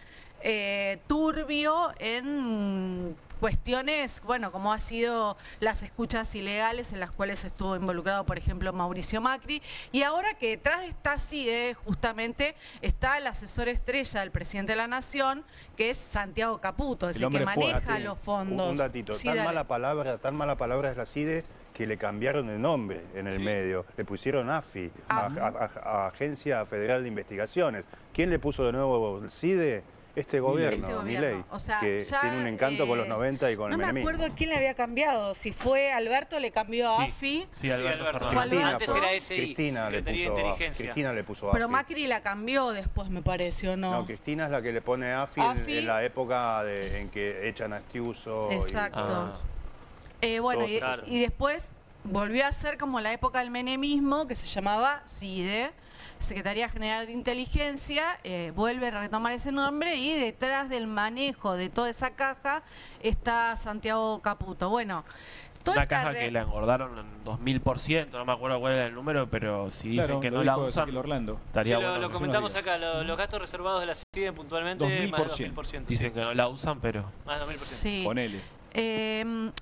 turbio en cuestiones, bueno, como ha sido las escuchas ilegales en las cuales estuvo involucrado, por ejemplo, Mauricio Macri, y ahora que detrás de esta CIDE justamente está el asesor estrella del presidente de la Nación, que es Santiago Caputo, es el que maneja los fondos. Un datito, sí, tan mala palabra es la CIDE que le cambiaron el nombre en el medio, le pusieron AFI, Agencia Federal de Investigaciones. ¿Quién le puso de nuevo CIDE? Este gobierno, Milei, o sea, que ya, tiene un encanto con los 90 y con el menemismo. No me acuerdo quién le había cambiado, si fue Alberto le cambió a AFI. Sí, Alberto Fernández. Fue Alberto. Antes era SI, Cristina le Secretaría de puso, Inteligencia. Cristina le puso Pero AFI. Macri la cambió después, me parece, ¿o no? No, Cristina es la que le pone AFI, AFI. en la época en que echan a Estiuso. Exacto. Y, Bueno, Claro. y después volvió a ser como la época del menemismo, que se llamaba CIDE, Secretaría General de Inteligencia, vuelve a retomar ese nombre y detrás del manejo de toda esa caja está Santiago Caputo. Bueno, toda Una esta caja que la engordaron en 2000%, no me acuerdo cuál era el número, pero si dicen Claro, que lo no la dijo usan, Ezequiel Orlando. estaría Sí, bueno. lo que comentamos nos digas. acá, los gastos reservados de la CIDE puntualmente, 2000%. más de 2000%. Dicen que no la usan, pero... Más de 2000%. Sí. Ponele.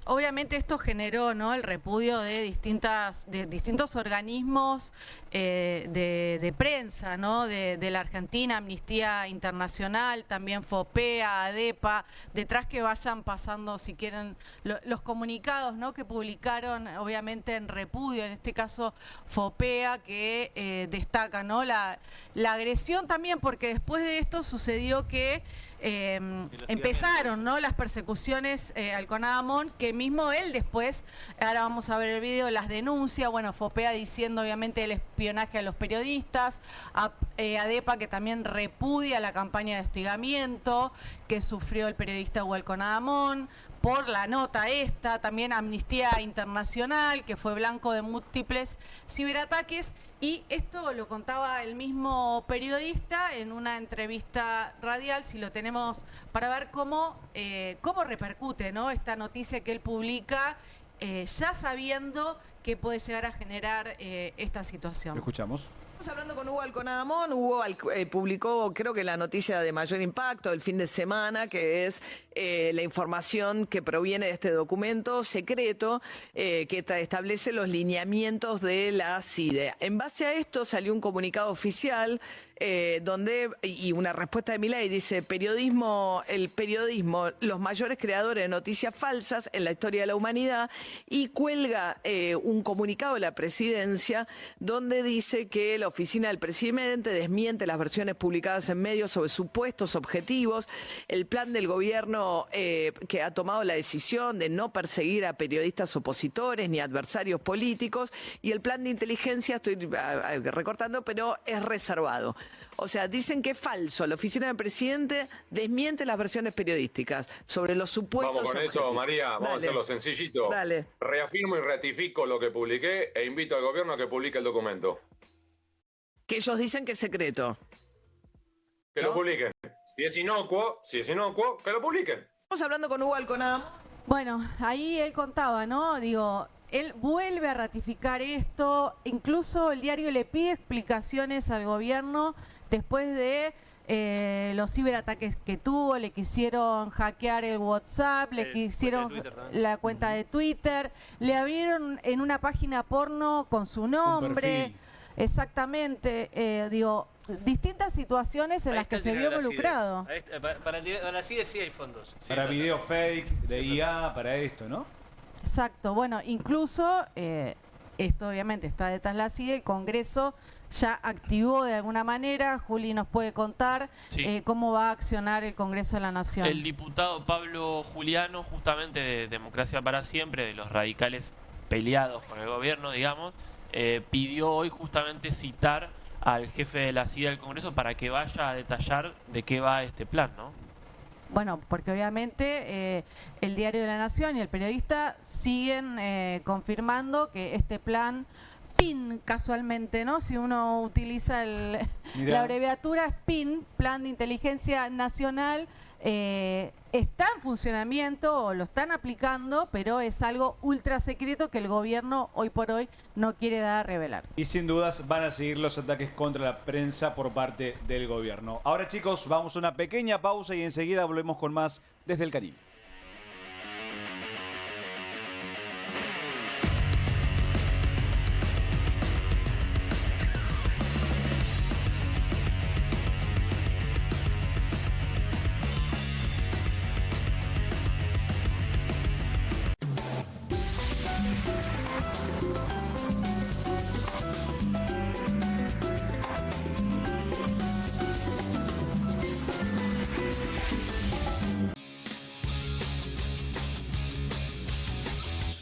Obviamente esto generó, ¿no?, el repudio de distintos organismos de prensa, ¿no?, de la Argentina, Amnistía Internacional, también FOPEA, ADEPA, detrás que vayan pasando, si quieren, los comunicados, ¿no?, que publicaron, obviamente en repudio, en este caso FOPEA, que destaca, ¿no?, la agresión también, porque después de esto sucedió que empezaron, ¿no?, las persecuciones al CONADAMON, que mismo él después, ahora vamos a ver el video, las denuncia. Bueno, FOPEA diciendo obviamente el espionaje a los periodistas, ADEPA que también repudia la campaña de hostigamiento que sufrió el periodista Hugo CONADAMON por la nota esta, también Amnistía Internacional, que fue blanco de múltiples ciberataques, y esto lo contaba el mismo periodista en una entrevista radial, si lo tenemos para ver cómo repercute, ¿no?, esta noticia que él publica, ya sabiendo que puede llegar a generar esta situación. Lo escuchamos. Estamos hablando con Hugo Alconadamón. Hugo publicó, creo que la noticia de mayor impacto del fin de semana, que es la información que proviene de este documento secreto que establece los lineamientos de la CIDE. En base a esto salió un comunicado oficial y una respuesta de Milei dice: el periodismo, los mayores creadores de noticias falsas en la historia de la humanidad, y cuelga un comunicado de la presidencia donde dice que la oficina del presidente desmiente las versiones publicadas en medios sobre supuestos objetivos, el plan del gobierno que ha tomado la decisión de no perseguir a periodistas opositores ni adversarios políticos, y el plan de inteligencia, estoy recortando, pero es reservado. O sea, dicen que es falso. La oficina del presidente desmiente las versiones periodísticas sobre los supuestos Vamos con objetivos. eso, María. Vamos a hacerlo sencillito. Dale. Reafirmo y ratifico lo que publiqué e invito al gobierno a que publique el documento. Que ellos dicen que es secreto. Que lo publiquen. Si es inocuo, que lo publiquen. Estamos hablando con Hugo Alconadamón. Bueno, ahí él contaba, ¿no? Digo, él vuelve a ratificar esto, incluso el diario le pide explicaciones al gobierno después de los ciberataques que tuvo. Le quisieron hackear el WhatsApp, le quisieron la cuenta de Twitter, le abrieron en una página porno con su nombre. Exactamente, digo, distintas situaciones en las que se vio involucrado. Para la CIDE sí hay fondos. Sí, Para video fake, de IA, para esto, ¿no? Exacto, bueno, incluso esto obviamente está detrás de la CIDE, el Congreso ya activó de alguna manera. Juli nos puede contar cómo va a accionar el Congreso de la Nación. El diputado Pablo Juliano, justamente de Democracia para Siempre, de los radicales peleados con el gobierno, digamos, pidió hoy justamente citar al jefe de la CIDE del Congreso para que vaya a detallar de qué va este plan, ¿no? Bueno, porque obviamente el Diario de la Nación y el periodista siguen confirmando que este plan PIN, casualmente, ¿no? Si uno utiliza la abreviatura es PIN, Plan de Inteligencia Nacional, está en funcionamiento o lo están aplicando, pero es algo ultra secreto que el gobierno hoy por hoy no quiere dar a revelar. Y sin dudas van a seguir los ataques contra la prensa por parte del gobierno. Ahora, chicos, vamos a una pequeña pausa y enseguida volvemos con más desde el Canil.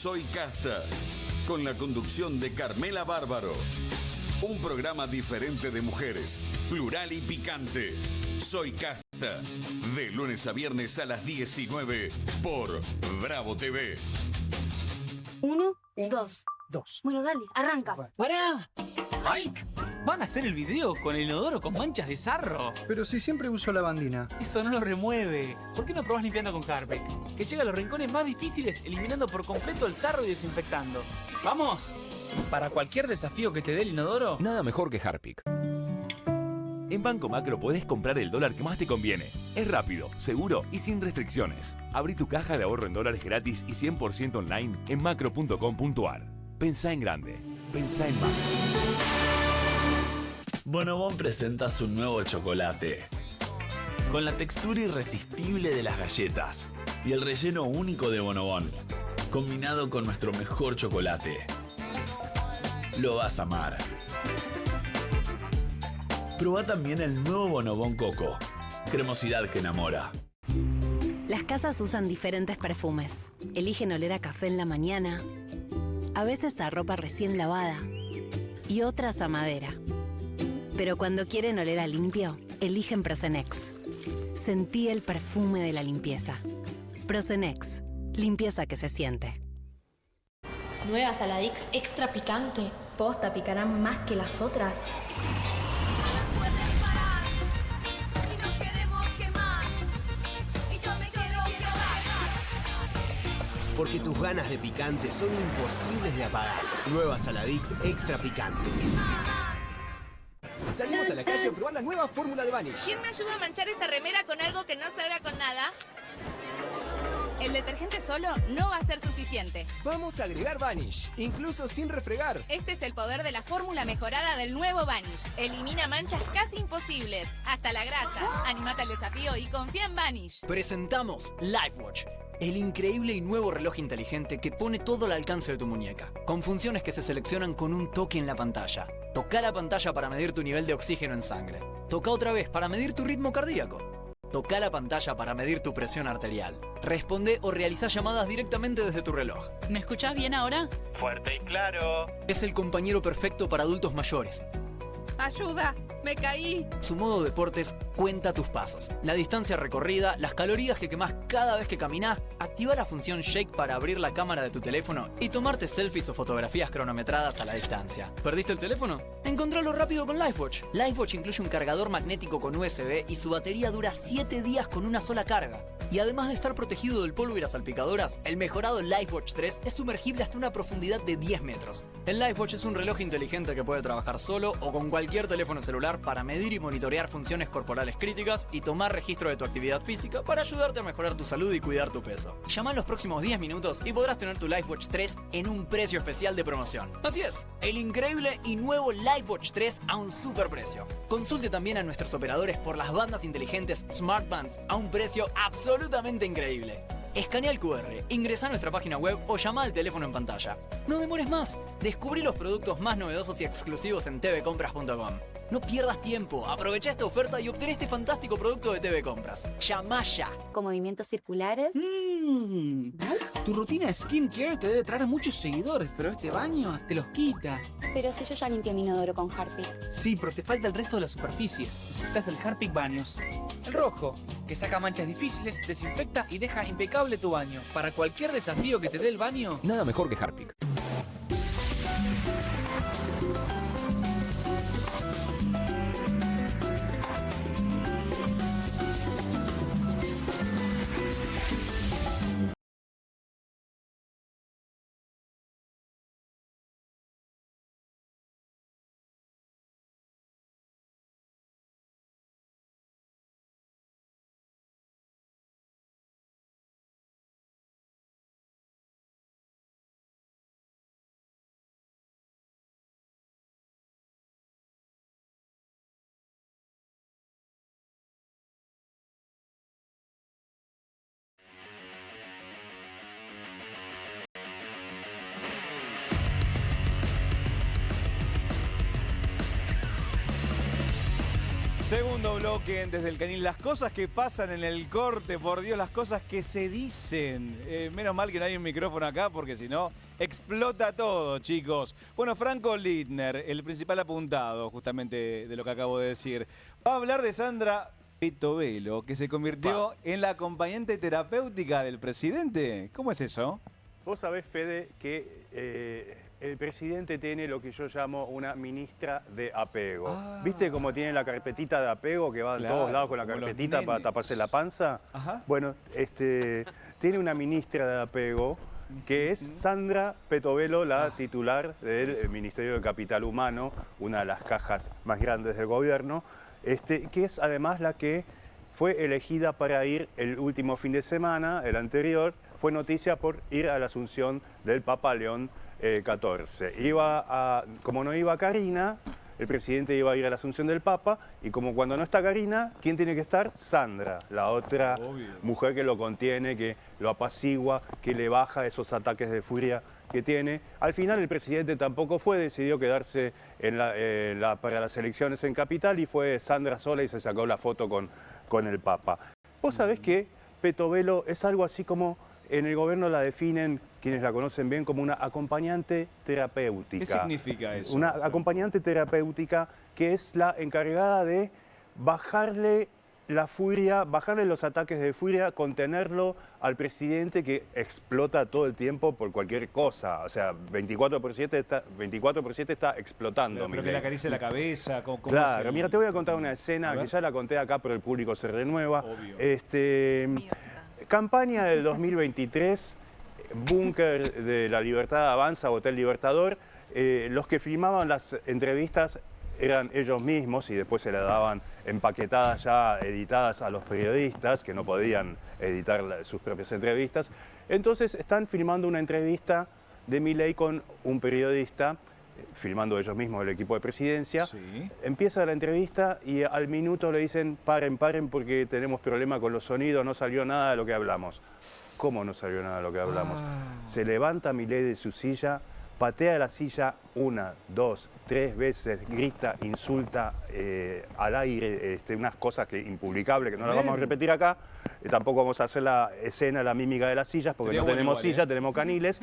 Soy Casta, con la conducción de Carmela Bárbaro. Un programa diferente de mujeres, plural y picante. Soy Casta, de lunes a viernes a las 19 por Bravo TV. 1, 2. Bueno, dale, arranca. ¡Pará! ¡Mike! Van a hacer el video con el inodoro con manchas de sarro. Pero si siempre uso lavandina. Eso no lo remueve. ¿Por qué no probás limpiando con Harpic? Que llega a los rincones más difíciles eliminando por completo el sarro y desinfectando. ¡Vamos! Para cualquier desafío que te dé el inodoro, nada mejor que Harpic. En Banco Macro podés comprar el dólar que más te conviene. Es rápido, seguro y sin restricciones. Abrí tu caja de ahorro en dólares gratis y 100% online en macro.com.ar. Pensá en grande. Pensá en Macro. Bonobón presenta su nuevo chocolate. Con la textura irresistible de las galletas y el relleno único de Bonobón, combinado con nuestro mejor chocolate. Lo vas a amar. Probá también el nuevo Bonobón Coco. Cremosidad que enamora. Las casas usan diferentes perfumes. Eligen oler a café en la mañana, a veces a ropa recién lavada y otras a madera. Pero cuando quieren oler a limpio, eligen Prosenex. Sentí el perfume de la limpieza. Prosenex, limpieza que se siente. Nueva Saladix extra picante. Posta, picarán más que las otras. Porque tus ganas de picante son imposibles de apagar. Nueva Saladix extra picante. Salimos a la calle a probar la nueva fórmula de Vanish. ¿Quién me ayuda a manchar esta remera con algo que no salga con nada? El detergente solo no va a ser suficiente. Vamos a agregar Vanish, incluso sin refregar. Este es el poder de la fórmula mejorada del nuevo Vanish. Elimina manchas casi imposibles, hasta la grasa. Animate al desafío y confía en Vanish. Presentamos LifeWatch, el increíble y nuevo reloj inteligente que pone todo al alcance de tu muñeca, con funciones que se seleccionan con un toque en la pantalla. Toca la pantalla para medir tu nivel de oxígeno en sangre. Toca otra vez para medir tu ritmo cardíaco. Toca la pantalla para medir tu presión arterial. Responde o realiza llamadas directamente desde tu reloj. ¿Me escuchás bien ahora? Fuerte y claro. Es el compañero perfecto para adultos mayores. ¡Ayuda! ¡Me caí! Su modo deportes cuenta tus pasos, la distancia recorrida, las calorías que quemás cada vez que caminás. Activa la función Shake para abrir la cámara de tu teléfono y tomarte selfies o fotografías cronometradas a la distancia. ¿Perdiste el teléfono? Encontralo rápido con LifeWatch. LifeWatch incluye un cargador magnético con USB y su batería dura 7 días con una sola carga. Y además de estar protegido del polvo y las salpicadoras, el mejorado LifeWatch 3 es sumergible hasta una profundidad de 10 metros. El LifeWatch es un reloj inteligente que puede trabajar solo o con cualquier teléfono celular para medir y monitorear funciones corporales críticas y tomar registro de tu actividad física para ayudarte a mejorar tu salud y cuidar tu peso. Llama en los próximos 10 minutos y podrás tener tu LifeWatch 3 en un precio especial de promoción. Así es, el increíble y nuevo LifeWatch 3 a un super precio. Consulte también a nuestros operadores por las bandas inteligentes Smart Bands a un precio absolutamente increíble. Escanea el QR, ingresa a nuestra página web o llama al teléfono en pantalla. No demores más, descubrí los productos más novedosos y exclusivos en tvcompras.com. No pierdas tiempo, aprovecha esta oferta y obtén este fantástico producto de TV Compras. ¡Llama ya! Con movimientos circulares. Tu rutina de skincare te debe traer muchos seguidores, pero este baño te los quita. Pero si yo ya limpié mi inodoro con Harpic. Sí, pero te falta el resto de las superficies. Necesitas el Harpic Baños. El rojo, que saca manchas difíciles, desinfecta y deja impecable tu baño. Para cualquier desafío que te dé el baño, nada mejor que Harpic. Segundo bloque Desde el Canil. Las cosas que pasan en el corte, por Dios, las cosas que se dicen. Menos mal que no hay un micrófono acá, porque si no, explota todo, chicos. Bueno, Franco Littner, el principal apuntado justamente de lo que acabo de decir, va a hablar de Sandra Petovelo, que se convirtió en la acompañante terapéutica del presidente. ¿Cómo es eso? Vos sabés, Fede, que el presidente tiene lo que yo llamo una ministra de apego. ¿Viste cómo tiene la carpetita de apego que va en todos lados con la carpetita para taparse la panza? Ajá. Bueno, tiene una ministra de apego que es Sandra Petovelo, la titular del Ministerio de Capital Humano, una de las cajas más grandes del gobierno, que es además la que fue elegida para ir el último fin de semana, el anterior, fue noticia por ir a la asunción del Papa León XIV. Como no iba Karina, el presidente iba a ir a la asunción del Papa, y como cuando no está Karina, ¿quién tiene que estar? Sandra, la otra mujer que lo contiene, que lo apacigua, que le baja esos ataques de furia que tiene. Al final el presidente tampoco fue, decidió quedarse para las elecciones en Capital, y fue Sandra sola y se sacó la foto con el Papa. Vos sabés que Petovelo es algo así como, en el gobierno la definen, quienes la conocen bien, como una acompañante terapéutica. ¿Qué significa eso? Una acompañante terapéutica que es la encargada de bajarle la furia, bajarle los ataques de furia, contenerlo al presidente, que explota todo el tiempo por cualquier cosa. O sea, 24/7 está explotando. Pero que le acaricie la cabeza. ¿Cómo claro, mira, te voy a contar una escena que ya la conté acá, pero el público se renueva. Obvio. Campaña del 2023, búnker de La Libertad Avanza, Hotel Libertador. Los que filmaban las entrevistas eran ellos mismos, y después se las daban empaquetadas ya, editadas a los periodistas, que no podían editar sus propias entrevistas. Entonces están filmando una entrevista de Milei con un periodista, filmando ellos mismos el equipo de presidencia. Sí. Empieza la entrevista y al minuto le dicen: paren porque tenemos problema con los sonidos, no salió nada de lo que hablamos. ¿Cómo no salió nada de lo que hablamos? Se levanta Milei de su silla, patea la silla 1, 2, 3 veces, grita, insulta al aire, unas cosas impublicables que no las vamos a repetir acá. Tampoco vamos a hacer la escena, la mímica de las sillas, porque no tenemos sillas, tenemos caniles.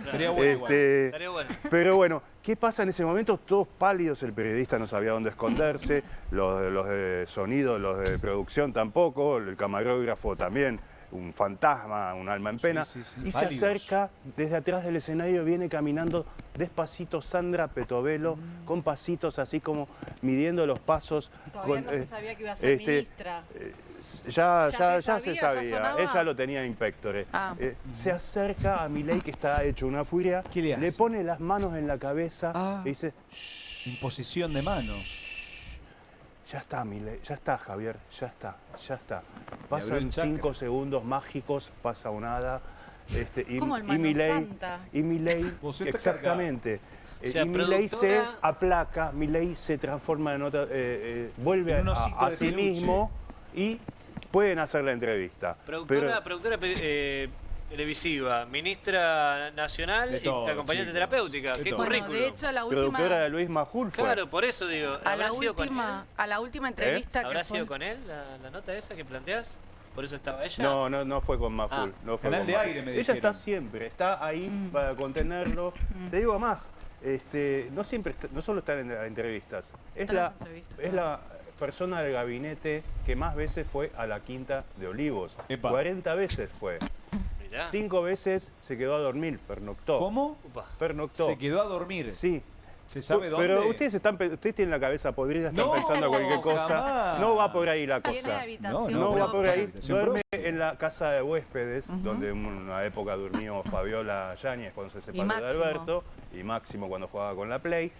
Pero bueno, ¿qué pasa en ese momento? Todos pálidos, el periodista no sabía dónde esconderse, los de sonido, los de producción tampoco, el camarógrafo también, un fantasma, un alma en pena. Y se acerca desde atrás del escenario, viene caminando despacito Sandra Petovelo, con pasitos así como midiendo los pasos. Todavía no se sabía que iba a ser ministra. Ya se sabía, ¿Ya ella lo tenía inspectore. Se acerca a Milei, que está hecho una furia, le pone las manos en la cabeza y dice: shh. Imposición de manos. Ya está, Milei, ya está, Javier, ya está. Pasan 5 segundos mágicos, pasa un hada. Como el Mano Santa. Y Milei, exactamente. O sea, y Milei se aplaca, Milei se transforma en otra, vuelve a sí mismo y pueden hacer la entrevista. Productora televisiva, ministra nacional y acompañante terapéutica. ¿Qué currículum? De hecho, la última... Productora de Luis Majul fue. Claro, por eso digo. A la última entrevista que ¿Habrá sido con él la nota esa que planteás? ¿Por eso estaba ella? No fue con Majul. No fue Canal de aire, me dijeron. Ella está siempre, está ahí para contenerlo. Te digo más, no solo está en entrevistas, es la persona del gabinete que más veces fue a la Quinta de Olivos. 40 veces fue. 5 veces se quedó a dormir, pernoctó. ¿Cómo? Pernoctó. Se quedó a dormir. Sí. ¿Se sabe dónde? Pero ustedes tienen la cabeza podrida, están pensando cualquier cosa. Jamás. No va por ahí la cosa. Tiene habitación No va por ahí. Habitación Duerme en la casa de huéspedes, donde en una época durmió Fabiola Yáñez cuando se separó de Alberto, y Máximo cuando jugaba con la Play.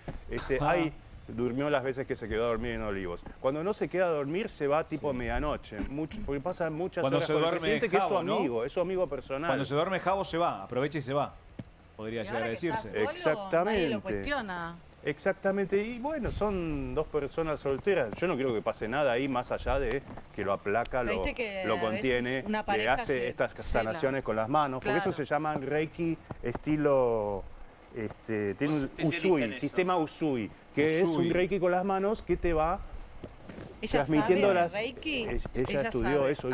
Ahí durmió las veces que se quedó a dormir en Olivos. Cuando no se queda a dormir, se va tipo medianoche, porque pasan muchas horas con el presidente, que es su amigo, es su amigo personal. Cuando se duerme Javo se va, aprovecha y se va. Podría llegar a decirse. Exactamente. Nadie lo cuestiona. Exactamente, y bueno, son 2 personas solteras. Yo no creo que pase nada ahí más allá de que lo aplaca, lo contiene, le hace estas sanaciones con las manos, porque eso se llama Reiki estilo, tiene un Usui, sistema Usui, que es un Reiki con las manos que te va ¿Ella transmitiendo sabe de las... Reiki? Ella estudió sabe. eso,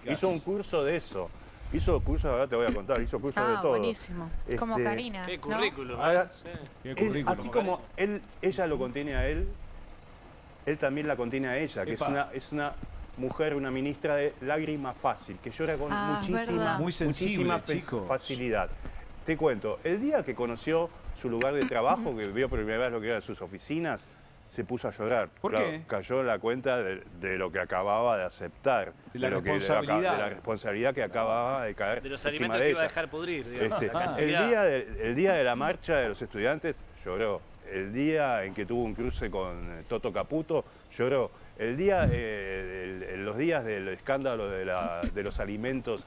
hizo un curso de eso. Hizo cursos, ahora te voy a contar, hizo cursos de todo. Buenísimo. Como Karina. Qué ¿no? currículum. Ahora, Qué currículum, así como ella lo contiene a él también la contiene a ella, que es una mujer, una ministra de lágrima fácil, que llora con Muy sensible, muchísima facilidad. Te cuento, el día que conoció su lugar de trabajo, que vio por primera vez lo que eran sus oficinas, se puso a llorar. ¿Por qué? Cayó en la cuenta de lo que acababa de aceptar. De la lo que- responsabilidad. de la responsabilidad que acababa de caer De los encima alimentos de que iba a ella. dejar pudrir. Digamos, la El cantidad. día de la marcha de los estudiantes lloró. El día en que tuvo un cruce con Toto Caputo lloró. El día, los días del escándalo de los alimentos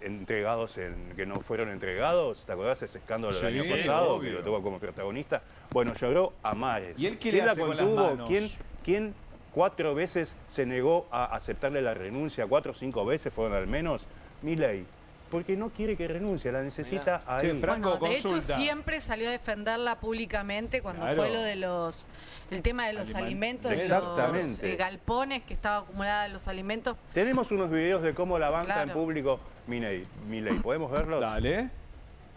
entregados que no fueron entregados, ¿te acordás ese escándalo del año pasado obvio. que lo tuvo como protagonista? Bueno, lloró a mares. ¿Y él qué ¿Quién le la hace con las contuvo? manos? ¿Quién 4 veces se negó a aceptarle la renuncia? 4 o 5 veces fueron al menos. Milei. Porque no quiere que renuncie, la necesita ahí. Che, Franco, Bueno, de hecho, consulta. siempre salió a defenderla públicamente cuando Claro. fue lo de el tema de los alimentos, de los Exactamente. galpones que estaba acumulada los alimentos. Tenemos unos videos de cómo la banca en Claro. público Milei. ¿Podemos verlos? Dale.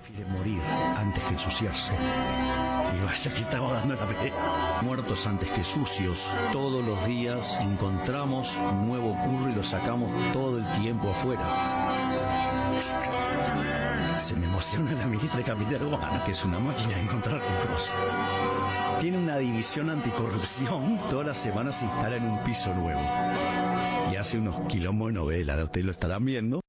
Prefiere morir antes que ensuciarse. Y vaya que estaba dando la pelea. Muertos antes que sucios. Todos los días encontramos un nuevo curro y lo sacamos todo el tiempo afuera. Se me emociona la ministra de Capital Humano, que es una máquina de encontrar curros. Tiene una división anticorrupción. Todas las semanas se instala en un piso nuevo. Y hace unos quilombos de novela. Ustedes lo estarán viendo.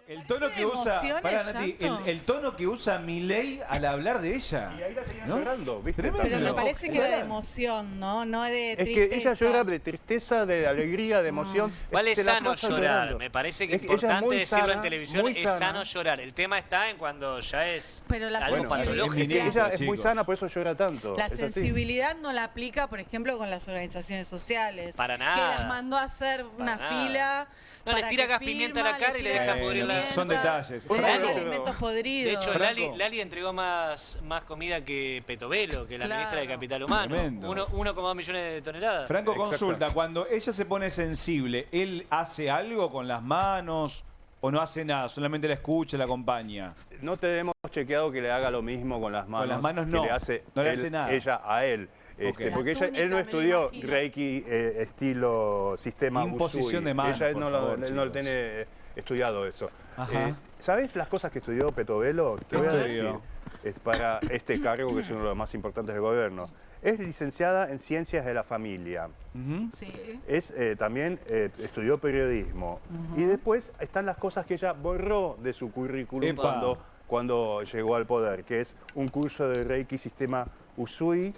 El tono que usa, emoción pará, el Nati, llanto. el tono que usa Milei al hablar de ella. Y ahí la tenía ¿No? llorando, ¿viste? Tremendo. Pero me parece que era de emoción, ¿no? No de Es tristeza. que ella llora de tristeza, de alegría, de emoción. Igual es Se la sano pasa llorar. llorando. Me parece que Es que ella es importante muy decirlo sana, en televisión. muy Es sana. sano llorar. El tema está en cuando ya es Pero la algo sensibilidad- patológico. Ella es muy chicos. sana, por eso llora tanto. La Es así. sensibilidad no la aplica, por ejemplo, con las organizaciones sociales. Para Que nada. las mandó a hacer una nada. fila. No, les para tira que gas pimienta a la firma, cara y le tira deja gas pudrir la- pimienta, Son detalles. Le dan Franco. alimentos podridos. De hecho, Franco. Lali entregó más comida que Petovelo, que la Claro. ministra de Capital Humano. Tremendo. 1,2 millones de toneladas. Franco, Exacto. consulta, cuando ella se pone sensible, ¿él hace algo con las manos o no hace nada? Solamente la escucha, la acompaña. No tenemos chequeado que le haga lo mismo con las manos. las manos que no. le hace, No le él- hace nada. ella a él. Ok. Porque La él túnica, no me estudió imagino. Reiki estilo sistema Imposición Usui. de manos, Ella por no, favor, él no chicos. tiene estudiado eso. Ajá. ¿Sabes las cosas que estudió Petovelo? Te ¿Qué voy a estudió? decir. Es para este cargo que es uno de los más importantes del gobierno. Es licenciada en Ciencias de la Familia. Ujú. Sí. Es, también estudió periodismo. Y después están las cosas que ella borró de su currículum Epa. cuando llegó al poder, que es un curso de Reiki Sistema Usui,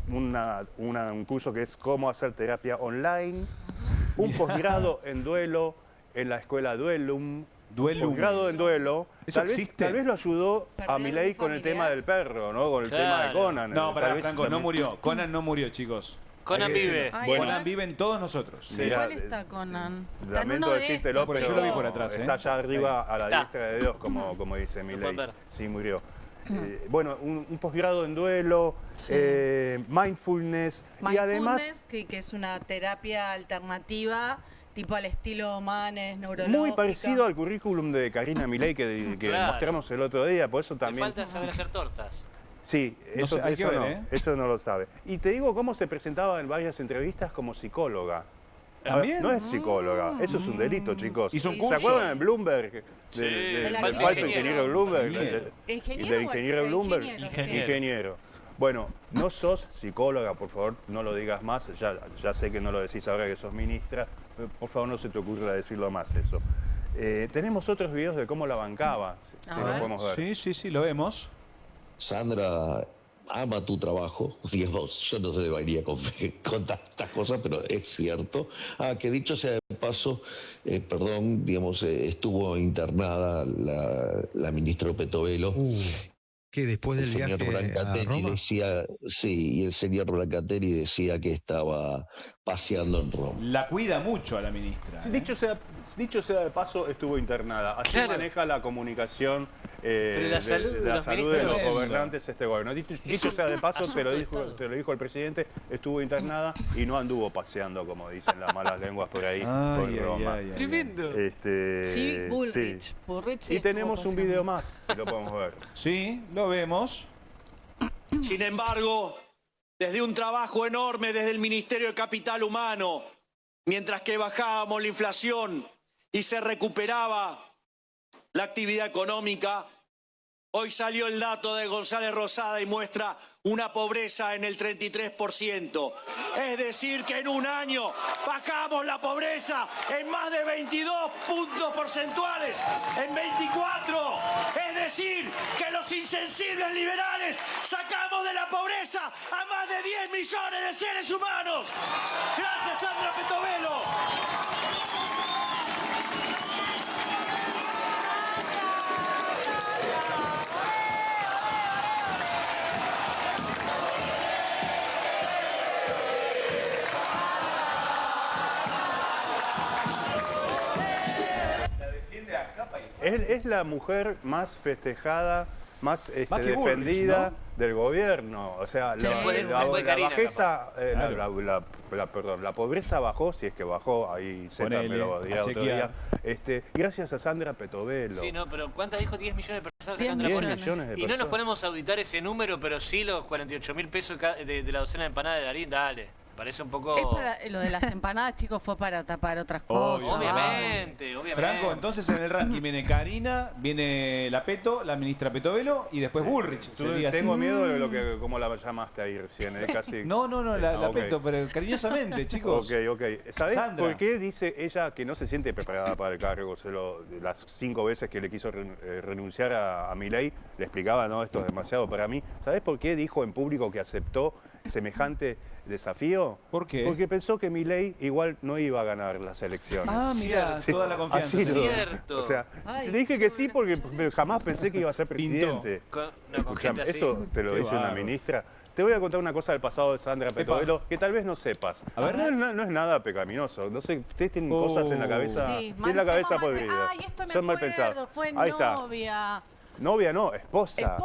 un curso que es cómo hacer terapia online, un posgrado en duelo en la escuela Duelum. Posgrado en duelo. ¿Eso Tal vez, existe? tal vez lo ayudó a Perder Milei un con el familiar. tema del perro, ¿no? Con el Claro. tema de Conan. No, Tal pará, vez Franco, no también- murió. Conan no murió, chicos. Conan Hay que vive. decirlo. Ay, Conan a ver. vive en todos nosotros. Sí. ¿Cuál Mira, está Conan? Está en Lamento uno de decírtelo, estos, pero yo lo vi por atrás, está allá arriba a la Está. diestra de Dios, como dice pueden Milei. ver. Sí, murió. Bueno, un posgrado en duelo, mindfulness, y además Mindfulness, que es una terapia alternativa, tipo al estilo Manes, neurológica. muy parecido al currículum de Karina Milei que Claro. mostramos el otro día, por eso Le también... falta saber hacer tortas. Sí, No eso, sé, hay que eso ver, no, ¿eh? eso no lo sabe. Y te digo cómo se presentaba en varias entrevistas como psicóloga. ¿También? No es psicóloga, eso es un delito, chicos. ¿Hizo un ¿Se curso? acuerdan de Bloomberg? Sí, Del el falso ingeniero. ingeniero Bloomberg. Ingeniero. ¿Ingeniero Del o ingeniero el Bloomberg. ingeniero? Sí. Ingeniero. Bueno, no sos psicóloga, por favor, no lo digas más. Ya sé que no lo decís ahora que sos ministra. Por favor, no se te ocurra decirlo más eso. Tenemos otros videos de cómo la bancaba. Si A lo ver. podemos ver. Sí, lo vemos. Sandra ama tu trabajo, digamos, yo no se debería con tantas cosas, pero es cierto. Que dicho sea de paso, perdón, digamos, estuvo internada la ministra Petovelo. Que después El del señor viaje a Brancatelli Roma. decía, sí, y el señor Brancatelli decía que estaba paseando en Roma. La cuida mucho a la ministra. Sí, ¿eh? dicho sea de paso, estuvo internada. Así Claro. maneja la comunicación Pero la salud de los de los ministros. gobernantes este gobierno. Dicho sea de paso, te lo dijo el presidente, estuvo internada y no anduvo paseando, como dicen las malas lenguas por ahí, por Roma. Tremendo. Sí, Bullrich. Sí. Bullrich sí Y estuvo tenemos un paseando. video más, si lo podemos ver. Sí, lo vemos. Sin embargo, desde un trabajo enorme desde el Ministerio de Capital Humano, mientras que bajábamos la inflación y se recuperaba la actividad económica, hoy salió el dato de González Rosada y muestra una pobreza en el 33%. Es decir, que en un año bajamos la pobreza en más de 22 puntos porcentuales, en 24. Es decir, que los insensibles liberales sacamos de la pobreza a más de 10 millones de seres humanos. Gracias, Sandra Petovelo. Es la mujer más festejada, más que defendida Bullrich, del gobierno. O sea, Sí, después de Karina, bajeza, Claro. la pobreza bajó, si es que bajó, ahí Z me lo dirá a otro día. chequear. Gracias a Sandra Petovelo. Sí, no, pero ¿cuántas dijo? 10 millones de personas 10 sacando la millones. pobreza. 10 millones de Y no nos personas. ponemos a auditar ese número, pero sí los 48.000 pesos de la docena de empanadas de Darín, dale. Parece un poco... Es lo de las empanadas, chicos, fue para tapar otras Obvio. cosas. Obviamente. Franco, entonces en el ranking viene Karina, viene la Peto, la ministra Petovelo y después Bullrich. Sería así. Tengo miedo de lo que, como la llamaste ahí recién, casi. No, la ok. Peto, pero cariñosamente, chicos. Ok. ¿Sabés Sandra. por qué dice ella que no se siente preparada para el cargo? Las 5 veces que le quiso renunciar a Milei, le explicaba, no, esto es demasiado para mí. ¿Sabés por qué dijo en público que aceptó semejante desafío? ¿Por qué? Porque pensó que Milei igual no iba a ganar las elecciones. Ah, mira, Sí, toda la confianza. así lo- Cierto. O sea, Ay, le dije que sí porque jamás pensé que iba a ser presidente. Con Escuchame, gente así. eso te lo Qué dice una bárbaro. ministra. Te voy a contar una cosa del pasado de Sandra Petovelo que tal vez no sepas. A ver. No es nada pecaminoso. No sé, ustedes tienen cosas en la cabeza. Sí, Tienen la cabeza somos mal- podrida. Ay, esto me Son mal acuerdo, pensados. fue Ahí está. novia. Novia no, esposa.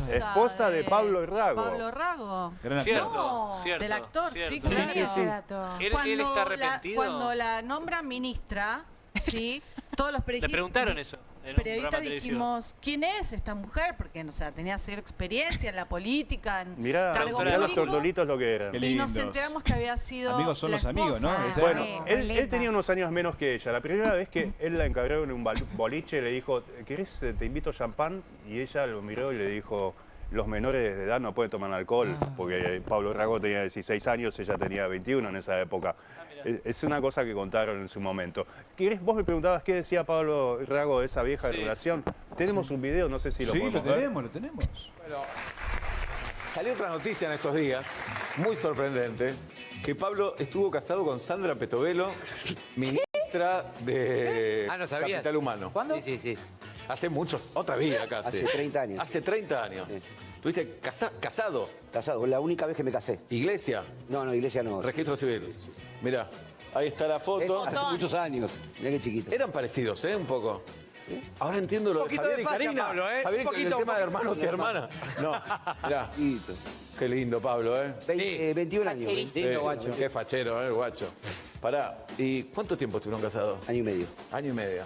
Esposa de Pablo Rago. Pablo Rago. Gran actor. Cierto, No, cierto. del actor, sí, cierto. claro. Ese dato. Él está arrepentido. Cuando la nombra ministra, sí, todos los Le periodistas... preguntaron eso en un programa Periodistas televisivo. dijimos, ¿quién es esta mujer? Porque, o sea, tenía cero experiencia en la política, en Mirá cargo los público. tordolitos lo que eran. Qué Y nos lindos. enteramos que había sido Amigos son la los amigos, ¿no? esposa. Esa- Bueno, Sí, él linda. tenía unos años menos que ella. La primera vez que él la encargó en un boliche, le dijo, ¿querés, te invito champán? Y ella lo miró y le dijo, los menores de edad no pueden tomar alcohol, porque Pablo Rago tenía 16 años, ella tenía 21 en esa época. Es una cosa que contaron en su momento. Vos me preguntabas qué decía Pablo Rago de esa vieja Sí. relación. Tenemos un video, no sé si lo Sí, podemos lo ver. tenemos, lo tenemos. Bueno, salió otra noticia en estos días, muy sorprendente, que Pablo estuvo casado con Sandra Petovelo, ministra de Ah, ¿no sabías? Capital Humano. ¿Cuándo? Sí. Hace muchos, otra vida casi. Hace 30 años. Hace 30 años. ¿Estuviste casado? Casado, la única vez que me casé. ¿Iglesia? No, iglesia no. Registro civil. Mirá, ahí está la foto. Hace muchos años. Mirá qué chiquito. Eran parecidos, un poco. Ahora entiendo lo de poquito Javier de y facha, Karina. Pablo, Javier, Un el poquito, tema de un poquito. hermanos y hermanas. No, mirá. Qué lindo, Pablo, 21 años. Lindo guacho. Qué fachero, el guacho. Pará, ¿y cuánto tiempo estuvieron casados? Año y medio. Año y medio.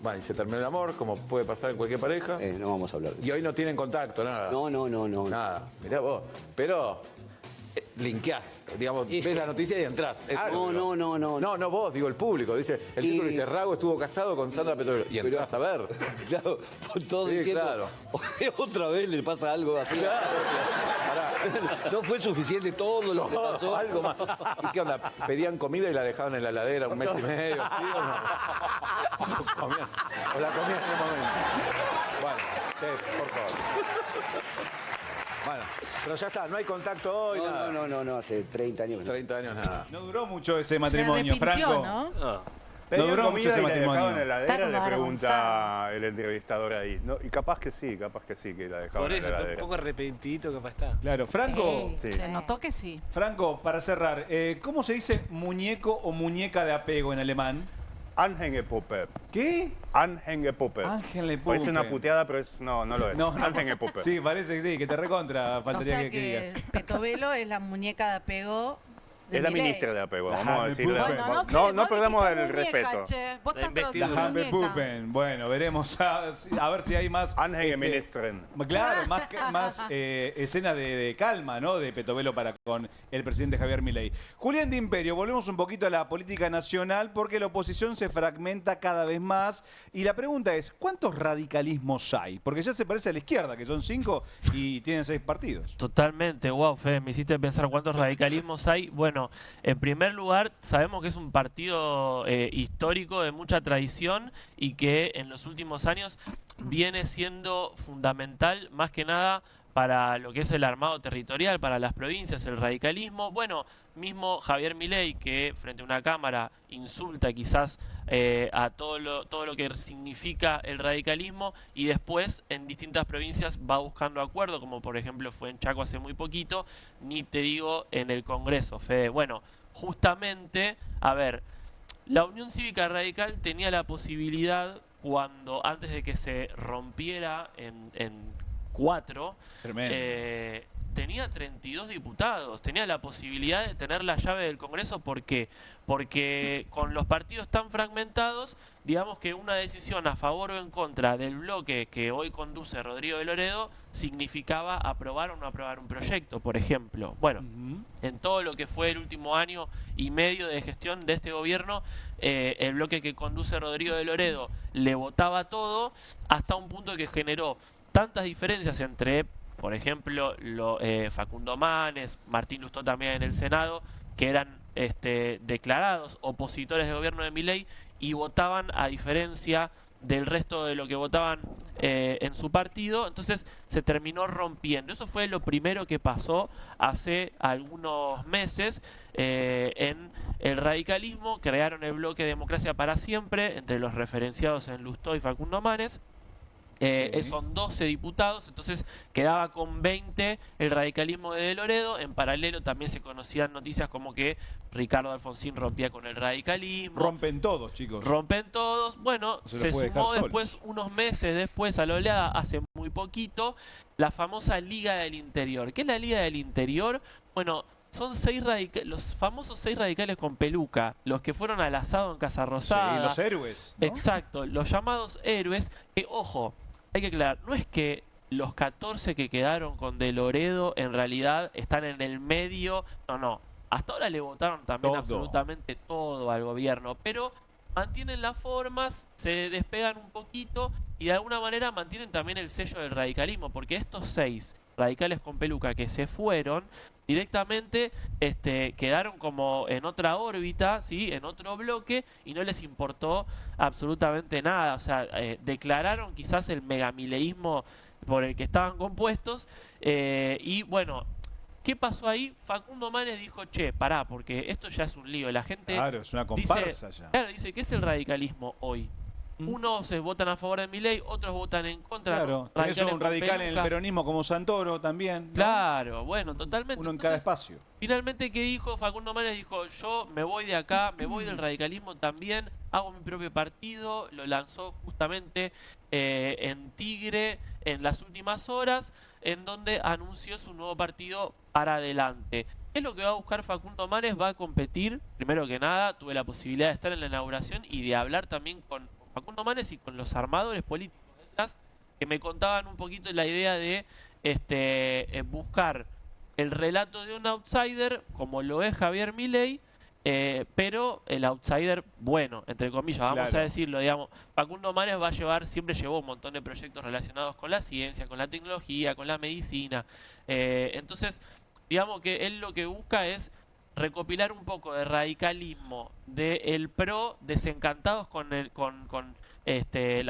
Bueno, y se terminó el amor, como puede pasar en cualquier pareja. No vamos a hablar de eso. Y hoy no tienen contacto, nada. No. Nada, mirá vos. Pero linkeás, digamos, ves la noticia y entrás. No. No, vos, digo el público. Dice, el título dice, Rago estuvo casado con Sandra Petovelo. Y entrás a ver. Claro, todo Sí, diciendo, claro. otra vez le pasa algo así. Claro. No fue suficiente todo lo que pasó. Algo más. ¿Y qué onda? ¿Pedían comida y la dejaban en la heladera un mes y medio? ¿Sí o no? ¿O la comían en el momento? Bueno, por favor. Bueno, pero ya está, no hay contacto hoy, nada. No, hace 30 años. 30 años, nada. No duró mucho ese matrimonio, Franco. No. Pedían duró mucho comida ese y la dejaban matrimonio. en la Está heladera, como le pregunta avergonzado. el entrevistador ahí. No, y capaz que sí, que la dejaban Por en eso, la un heladera. poco arrepentidito capaz está. Claro, Franco. Sí. Se notó que sí. Franco, para cerrar, ¿cómo se dice muñeco o muñeca de apego en alemán? Anhängepuppe. ¿Qué? Anhängepuppe. Anhängepuppe. Parece una puteada, pero no lo es. Anhängepuppe. Sí, parece que sí, que te recontra. O Faltaría sea que digas. Petovelo es la muñeca de apego. Es la ministra de apego, vamos a decirle. Bueno, no perdamos el respeto. Vos estás La Hampepuppen. Bueno, veremos a ver si hay más. Anhängeministerin. Claro, más escena de calma, ¿no? De Petovelo para con el presidente Javier Milei. Julián de Imperio, volvemos un poquito a la política nacional porque la oposición se fragmenta cada vez más. Y la pregunta es, ¿cuántos radicalismos hay? Porque ya se parece a la izquierda, que son 5 y tienen 6 partidos. Totalmente, wow, Fede, me hiciste pensar cuántos radicalismos hay. Bueno, en primer lugar, sabemos que es un partido histórico de mucha tradición y que en los últimos años viene siendo fundamental más que nada para lo que es el armado territorial, para las provincias, el radicalismo. Bueno, mismo Javier Milei, que frente a una cámara insulta quizás a todo lo que significa el radicalismo y después en distintas provincias va buscando acuerdo, como por ejemplo fue en Chaco hace muy poquito, ni te digo en el Congreso, Fede. Bueno, justamente, a ver, la Unión Cívica Radical tenía la posibilidad antes de que se rompiera en 4, tenía 32 diputados, tenía la posibilidad de tener la llave del Congreso. ¿Por qué? Porque con los partidos tan fragmentados, digamos que una decisión a favor o en contra del bloque que hoy conduce Rodrigo de Loredo significaba aprobar o no aprobar un proyecto, por ejemplo. Bueno, en todo lo que fue el último año y medio de gestión de este gobierno, el bloque que conduce Rodrigo de Loredo le votaba todo hasta un punto que generó tantas diferencias entre, por ejemplo, Facundo Manes, Martín Lustó también en el Senado, que eran declarados opositores del gobierno de Milei y votaban a diferencia del resto de lo que votaban en su partido. Entonces se terminó rompiendo. Eso fue lo primero que pasó hace algunos meses en el radicalismo. Crearon el bloque Democracia para Siempre entre los referenciados en Lustó y Facundo Manes. Son 12 diputados, entonces quedaba con 20 el radicalismo de Loredo. En paralelo también se conocían noticias como que Ricardo Alfonsín rompía con el radicalismo. Rompen todos, chicos. Rompen todos. Bueno, se sumó después, unos meses después, a la oleada, hace muy poquito, la famosa Liga del Interior. ¿Qué es la Liga del Interior? Bueno, son los famosos 6 radicales con peluca, los que fueron al asado en Casa Rosada. Sí, los héroes, ¿no? Exacto, los llamados héroes, que, ojo, hay que aclarar, no es que los 14 que quedaron con De Loredo en realidad están en el medio, no, hasta ahora le votaron también absolutamente todo al gobierno, pero mantienen las formas, se despegan un poquito y de alguna manera mantienen también el sello del radicalismo, porque estos 6 radicales con peluca que se fueron directamente quedaron como en otra órbita, ¿sí? En otro bloque, y no les importó absolutamente nada. O sea, declararon quizás el megamileísmo por el que estaban compuestos. Y bueno, ¿qué pasó ahí? Facundo Manes dijo, che, pará, porque esto ya es un lío. La gente claro, es una comparsa ya. Claro, dice, ¿qué es el radicalismo hoy? Unos votan a favor de Milei, otros votan en contra. Claro, tenés un radical en el peronismo como Santoro también, ¿no? Claro, bueno, totalmente. Uno en cada espacio. Finalmente, ¿qué dijo? Facundo Manes dijo, yo me voy de acá, me voy del radicalismo también, hago mi propio partido, lo lanzó justamente en Tigre en las últimas horas, en donde anunció su nuevo partido Para Adelante. ¿Qué es lo que va a buscar Facundo Manes? Va a competir, primero que nada, tuve la posibilidad de estar en la inauguración y de hablar también con Facundo Manes y con los armadores políticos detrás, que me contaban un poquito la idea de buscar el relato de un outsider, como lo es Javier Milei, pero el outsider bueno, entre comillas, vamos a decirlo, digamos. Facundo Manes siempre llevó un montón de proyectos relacionados con la ciencia, con la tecnología, con la medicina. Entonces, digamos que él lo que busca es recopilar un poco de radicalismo del PRO, desencantados con la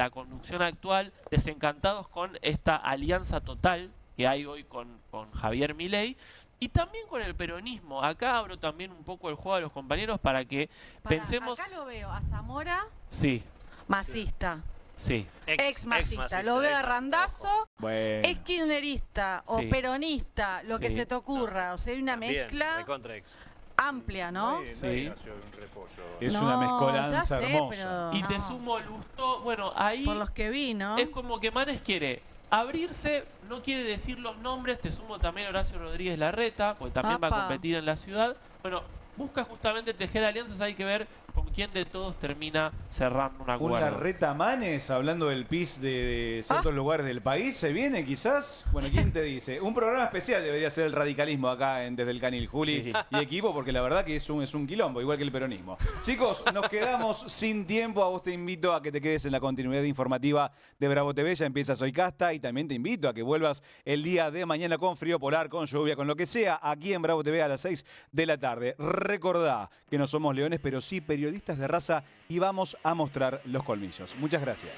conducción actual, desencantados con esta alianza total que hay hoy con Javier Milei, y también con el peronismo. Acá abro también un poco el juego a los compañeros para que pensemos... Acá lo veo a Zamora, sí, masista. Sí. Ex masista. Lo veo a Randazzo, bueno, ex kirchnerista o peronista, lo que se te ocurra. O sea, hay una mezcla. Contra ex. amplia, ¿no? Sí. Es No, una ya mezcolanza sé, hermosa. Y pero te no. sumo Lustó. Bueno, ahí Por los que vi, ¿no? es como que Manes quiere abrirse, no quiere decir los nombres. Te sumo también a Horacio Rodríguez Larreta, porque también va a Apa. competir en la ciudad. Bueno, busca justamente tejer alianzas. Hay que ver con quién de todos termina cerrando un Un acuerdo. Larreta Manes, hablando del PIS de ciertos lugares del país, ¿se viene quizás? Bueno, ¿quién te dice? Un programa especial debería ser el radicalismo acá en Desde el Canil, Juli y equipo, porque la verdad que es un quilombo, igual que el peronismo. Chicos, nos quedamos sin tiempo. A vos te invito a que te quedes en la continuidad informativa de Bravo TV. Ya empieza Soy Casta y también te invito a que vuelvas el día de mañana con frío polar, con lluvia, con lo que sea, aquí en Bravo TV a las 6 de la tarde. Recordá que no somos leones, pero sí periodistas de raza y vamos a mostrar los colmillos. Muchas gracias.